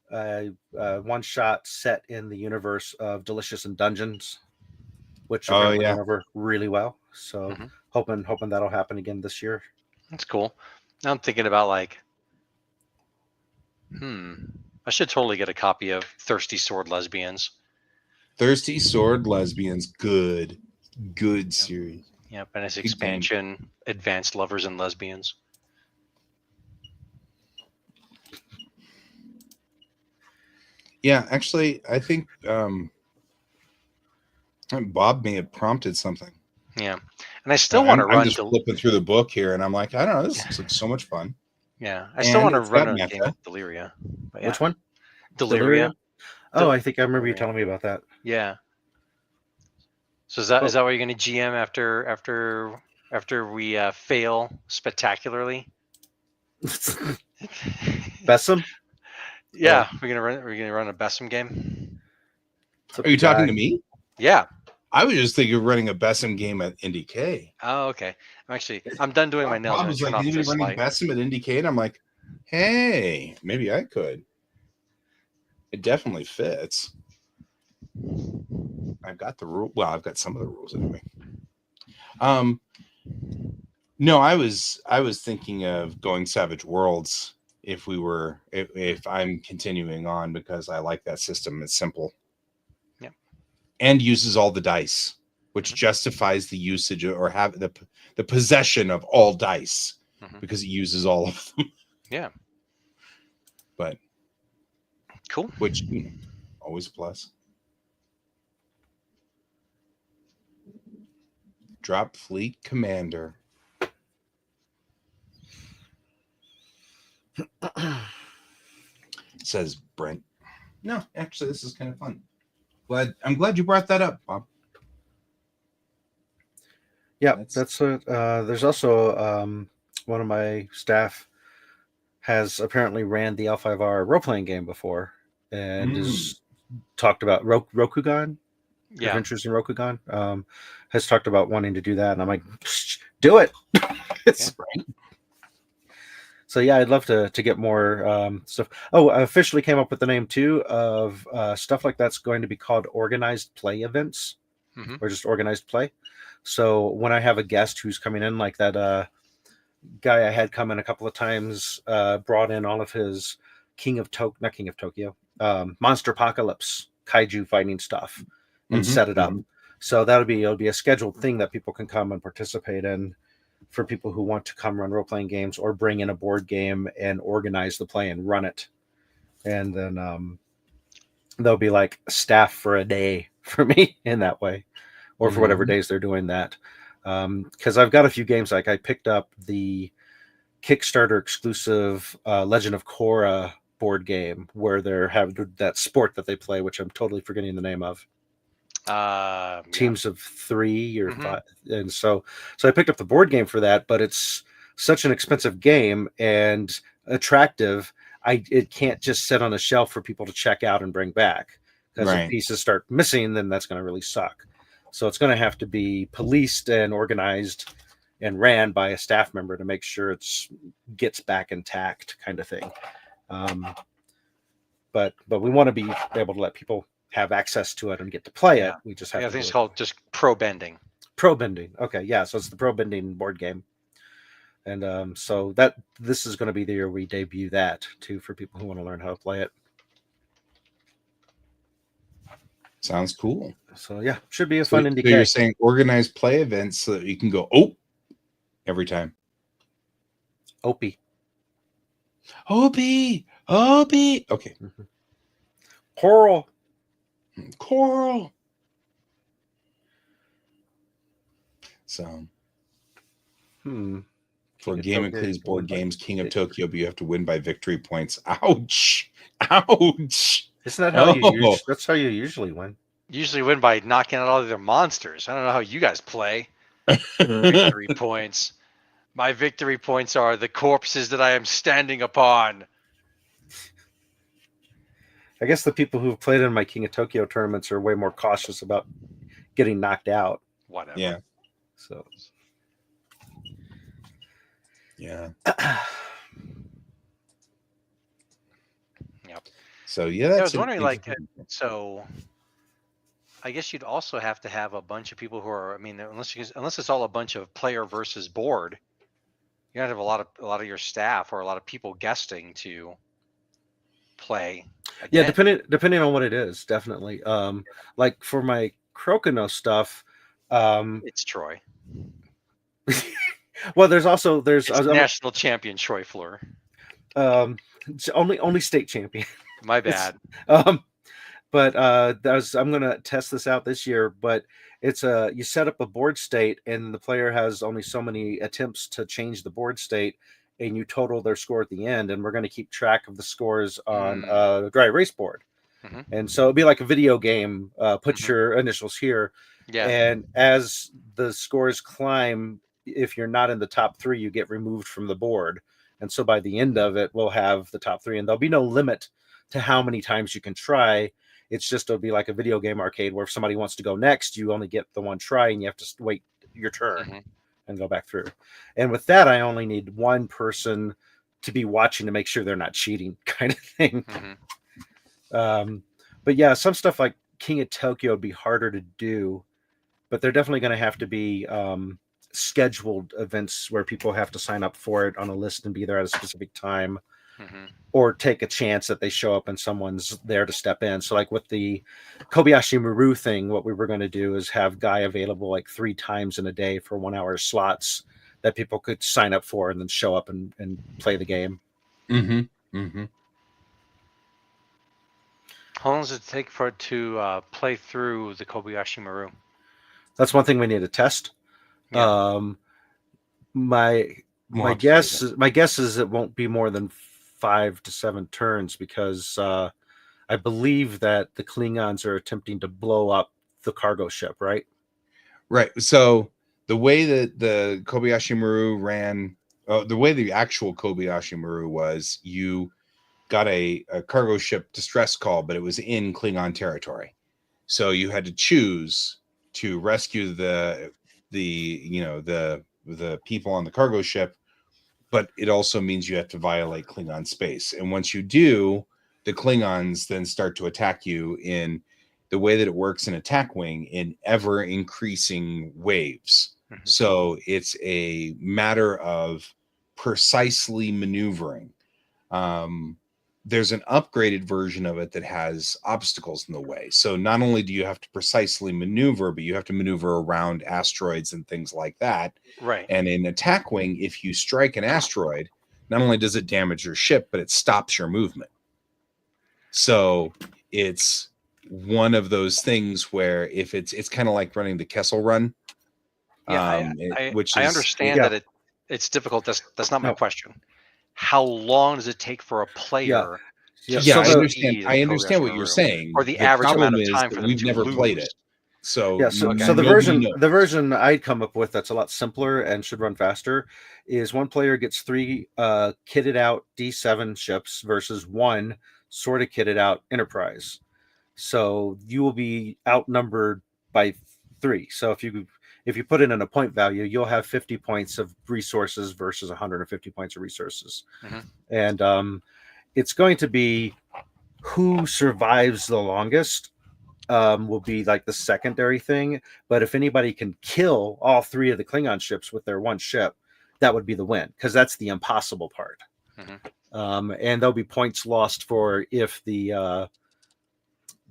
one shot set in the universe of Delicious and Dungeons, which apparently went over really well. So hoping that'll happen again this year. That's cool. Now I'm thinking about like, I should totally get a copy of Thirsty Sword Lesbians. Thirsty Sword Lesbians, good series. Yep, and its expansion, Advanced Lovers and Lesbians. Yeah, actually, I think Bob may have prompted something. Yeah, and I still want to run. I'm just flipping through the book here, and I'm like, I don't know, this looks like so much fun. Yeah, I still want to run a game with Deliria. Yeah. Which one? Deliria. Oh, I think I remember you telling me about that. Yeah. So is that what you're going to GM after we fail spectacularly? Bessem? Yeah, we're gonna run a Bessem game. Are you talking to me? Yeah. I was just thinking of running a Bessem game at IndieK. Oh, okay. I'm done doing my nails. I was like, you running Bessem at IndieK, and I'm like, hey, maybe I could. It definitely fits. I've got the rule. Well, I've got some of the rules anyway. No, I was thinking of going Savage Worlds if I'm continuing on because I like that system. It's simple. Yeah. And uses all the dice, which justifies the usage or have the possession of all dice because it uses all of them. Yeah. But cool. Which always a plus. Drop Fleet Commander. Says Brent. No, actually, this is kind of fun. I'm glad you brought that up, Bob. Yeah, that's there's also one of my staff has apparently ran the L5R role-playing game before and has talked about Rokugan. Yeah. Adventures in Rokugan. Has talked about wanting to do that, and I'm like, do it. Right. So yeah, I'd love to get more stuff. Oh, I officially came up with the name too of stuff like that's going to be called organized play events, or just organized play. So when I have a guest who's coming in, like that guy I had come in a couple of times, brought in all of his Monster Apocalypse kaiju fighting stuff and set it up. So it'll be a scheduled thing that people can come and participate in for people who want to come run role-playing games or bring in a board game and organize the play and run it. And then there'll be like staff for a day for me in that way, or for whatever days they're doing that. Because I've got a few games, like I picked up the Kickstarter exclusive Legend of Korra board game where they have that sport that they play, which I'm totally forgetting the name of. Teams of 3 or 5, and so I picked up the board game for that, but it's such an expensive game and attractive. It can't just sit on a shelf for people to check out and bring back, because if pieces start missing, then that's going to really suck. So it's going to have to be policed and organized and ran by a staff member to make sure it's gets back intact, kind of thing. But we want to be able to let people have access to it and get to play it. We just have to. I think it's called just Pro Bending. Pro Bending. Okay, yeah. So it's the Pro Bending board game. And so this is going to be the year we debut that too for people who want to learn how to play it. Sounds cool. So yeah, should be a So, fun so indie you're cake. saying organized play events so that you can go every time. Opie. Opie. Okay. Coral. Coral. So for Game and Clay's board games, King of Tokyo, but you have to win by victory points. Ouch. Ouch. Isn't that how you that's how you usually win? Usually win by knocking out all their monsters. I don't know how you guys play. Victory points. My victory points are the corpses that I am standing upon. I guess the people who've played in my King of Tokyo tournaments are way more cautious about getting knocked out. Whatever. Yeah. So. Yeah. Yep. So yeah, I was wondering, like, so I guess you'd also have to have a bunch of people who are. I mean, unless it's all a bunch of player versus board, you have to have a lot of your staff or a lot of people guesting to play. Again. Yeah, depending on what it is, definitely. Like for my Crocono stuff, it's Troy. Well, there's national champion Troy Fleur. Only state champion. My bad. But I'm gonna test this out this year. But it's you set up a board state, and the player has only so many attempts to change the board state, and you total their score at the end. And we're going to keep track of the scores on a dry erase board. Mm-hmm. And so it'd be like a video game. Put your initials here. Yeah. And as the scores climb, if you're not in the top 3, you get removed from the board. And so by the end of it, we'll have the top 3, and there'll be no limit to how many times you can try. It's just, it'll be like a video game arcade where if somebody wants to go next, you only get the one try and you have to wait your turn and go back through. And with that, I only need one person to be watching to make sure they're not cheating, kind of thing. But yeah, some stuff like King of Tokyo would be harder to do, but they're definitely going to have to be scheduled events where people have to sign up for it on a list and be there at a specific time, or take a chance that they show up and someone's there to step in. So like with the Kobayashi Maru thing, what we were going to do is have Guy available like 3 times in a day for 1-hour slots that people could sign up for and then show up and play the game. How long does it take for it to play through the Kobayashi Maru? That's one thing we need to test. Yeah. My guess is it won't be more than 5 to 7 turns, because I believe that the Klingons are attempting to blow up the cargo ship, right? Right. So the way that the Kobayashi Maru ran, the way the actual Kobayashi Maru was, you got a cargo ship distress call, but it was in Klingon territory. So you had to choose to rescue the people on the cargo ship, but it also means you have to violate Klingon space. And once you do, the Klingons then start to attack you in the way that it works in Attack Wing, in ever increasing waves. So it's a matter of precisely maneuvering. There's an upgraded version of it that has obstacles in the way. So not only do you have to precisely maneuver, but you have to maneuver around asteroids and things like that. Right. And in Attack Wing, if you strike an asteroid, not only does it damage your ship, but it stops your movement. So it's one of those things where if it's kind of like running the Kessel Run. Yeah, I understand that it's difficult. That's not my question. How long does it take for a player? I understand what you're saying. Or the average amount of time for them we've to never lose. played it. So the version I'd come up with that's a lot simpler and should run faster is one player gets 3 kitted out D7 ships versus 1 sort of kitted out Enterprise. So you will be outnumbered by 3. So if you put it in a point value, you'll have 50 points of resources versus 150 points of resources. And it's going to be who survives the longest will be like the secondary thing. But if anybody can kill all 3 of the Klingon ships with their one ship, that would be the win, because that's the impossible part. And there'll be points lost for if the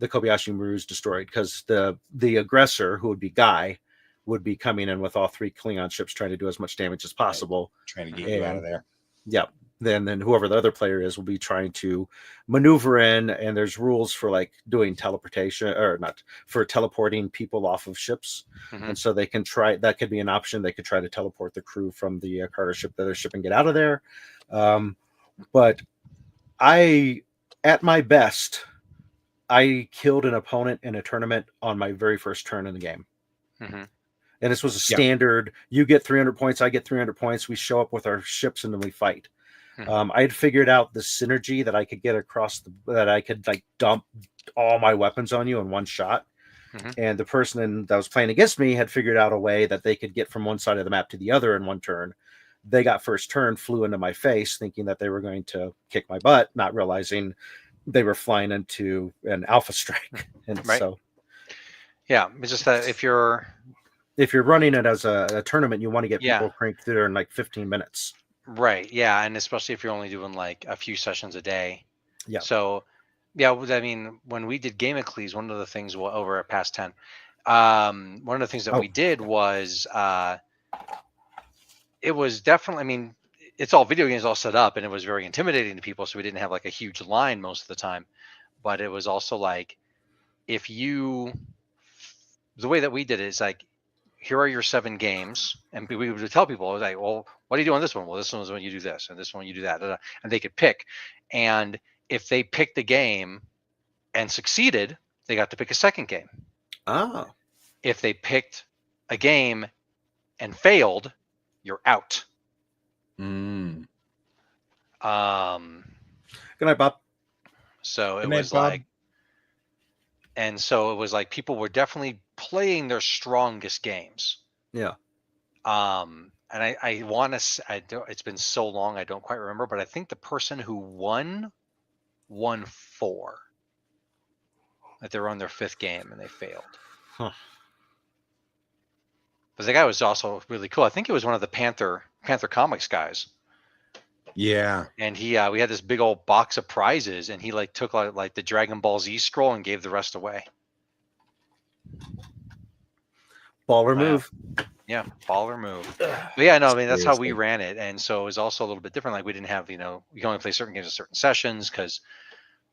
Kobayashi Maru is destroyed, because the aggressor, who would be Guy, would be coming in with all 3 Klingon ships trying to do as much damage as possible, trying to get you out of there. Yeah. Then whoever the other player is will be trying to maneuver in, and there's rules for like doing teleportation, or not, for teleporting people off of ships. And so they can try, that could be an option. They could try to teleport the crew from the cargo ship that they're shipping, get out of there. But at my best, I killed an opponent in a tournament on my very first turn in the game. And this was a standard, you get 300 points, I get 300 points. We show up with our ships and then we fight. I had figured out the synergy that I could get across that I could like dump all my weapons on you in one shot. And the person that was playing against me had figured out a way that they could get from one side of the map to the other in one turn. They got first turn, flew into my face, thinking that they were going to kick my butt, not realizing they were flying into an alpha strike. And so, yeah, it's just that if you're running it as a tournament, you want to get people cranked through in like 15 minutes. Right. Yeah. And especially if you're only doing like a few sessions a day. Yeah. So, yeah, I mean, when we did Game Eccles, one of the things over at Past 10, one of the things that we did was it was definitely, I mean, it's all video games all set up, and it was very intimidating to people. So we didn't have like a huge line most of the time. But it was also like, the way that we did it is like, here are your 7 games. And we would tell people, I was like, well, what do you do on this one? Well, this one is when you do this, and this one you do that. And they could pick. And if they picked a game and succeeded, they got to pick a second game. Oh. If they picked a game and failed, you're out. Mm. Good night, Bob. So it was like, and so it was like people were definitely playing their strongest games. Yeah. And I want to, it's been so long, I don't quite remember, but I think the person who won 4. That they were on their 5th game and they failed. Huh. But the guy was also really cool. I think it was one of the Panther Comics guys. Yeah. And he, we had this big old box of prizes, and he like took like the Dragon Ball Z scroll and gave the rest away. Baller move. Yeah, baller move. But yeah, no, I mean, that's how we ran it. And so it was also a little bit different. Like we didn't have, we can only play certain games in certain sessions, because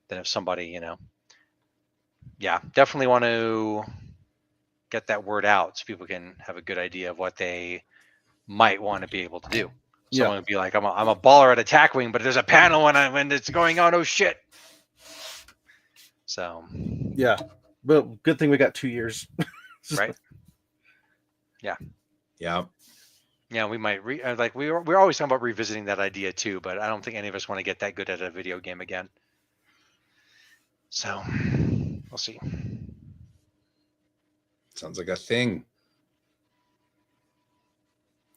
then if somebody, definitely want to get that word out so people can have a good idea of what they might want to be able to do. Someone would be like, I'm a baller at attack wing, but there's a panel when it's going on. Oh shit. So yeah, but good thing we got 2 years. Right. Yeah. Yeah. Yeah, we might we're always talking about revisiting that idea too, but I don't think any of us want to get that good at a video game again. So we'll see. Sounds like a thing.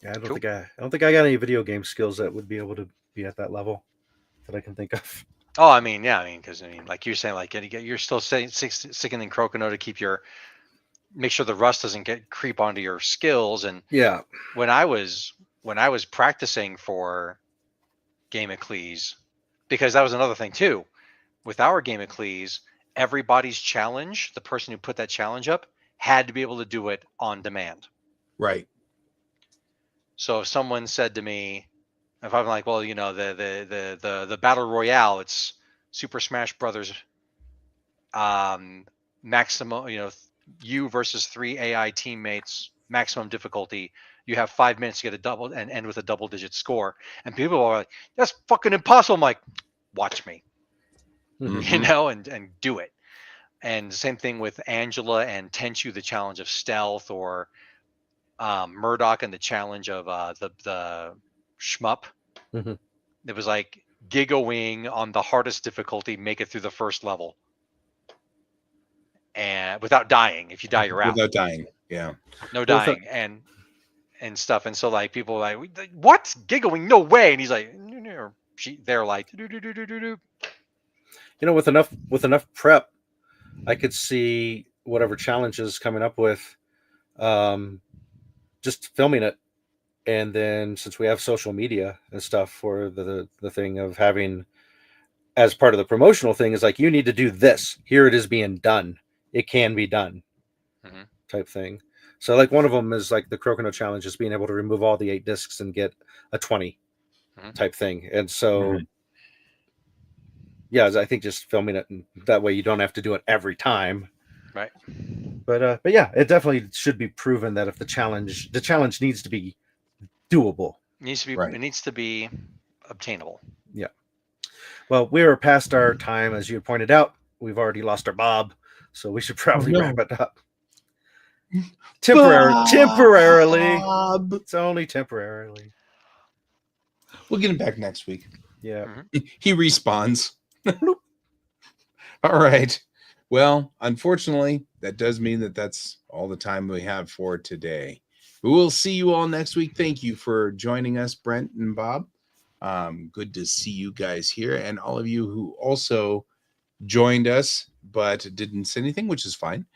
Yeah, I don't think I got any video game skills that would be able to be at that level that I can think of. Oh, I mean, because like you're saying, like you're still sickening Crocono to make sure the rust doesn't creep onto your skills. And yeah, when I was practicing for Game Eccles, because that was another thing too, with our Game Eccles, everybody's challenge, the person who put that challenge up, had to be able to do it on demand. Right. So if someone said to me, if I'm like, well, the battle royale, it's Super Smash Brothers, maximum, you versus 3 AI teammates, maximum difficulty. You have 5 minutes to get a double and end with a double-digit score. And people are like, that's fucking impossible. I'm like, watch me, and do it. And the same thing with Angela and Tenchu, the challenge of stealth, or Murdoch and the challenge of the shmup. Mm-hmm. It was like Giga Wing on the hardest difficulty, make it through the first level, and without dying. If you die, you're out. Without dying, yeah. No dying and stuff. And so like people are like, what? Giga Wing? No way. And he's like, they're like, with enough prep, I could see whatever challenges coming up with, just filming it And then since we have social media and stuff for the thing of having as part of the promotional thing is like, you need to do this. Here it is being done. It can be done Mhm. type thing. So like one of them is like the Crocono challenge is being able to remove all the 8 discs and get a 20 Mhm. type thing. And so, Mhm. yeah, I think just filming it that way you don't have to do it every time. Right. But yeah, it definitely should be proven that if the challenge needs to be doable. It needs to be. Right. It needs to be obtainable. Yeah. Well, we are past our time, as you had pointed out. We've already lost our Bob, so we should probably no. wrap it up. Temporarily. Bob! It's only temporarily. We'll get him back next week. Yeah. He respawns. All right. Well, unfortunately, that does mean that that's all the time we have for today. We will see you all next week. Thank you for joining us, Brent and Bob. Good to see you guys here, and all of you who also joined us but didn't say anything, which is fine.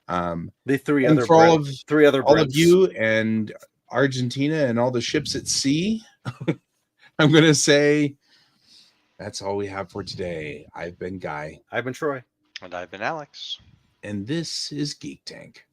The three and other for all of Brents. you and Argentina and all the ships at sea, I'm going to say that's all we have for today. I've been Guy. I've been Troy. And I've been Alex. And this is Geek Tank.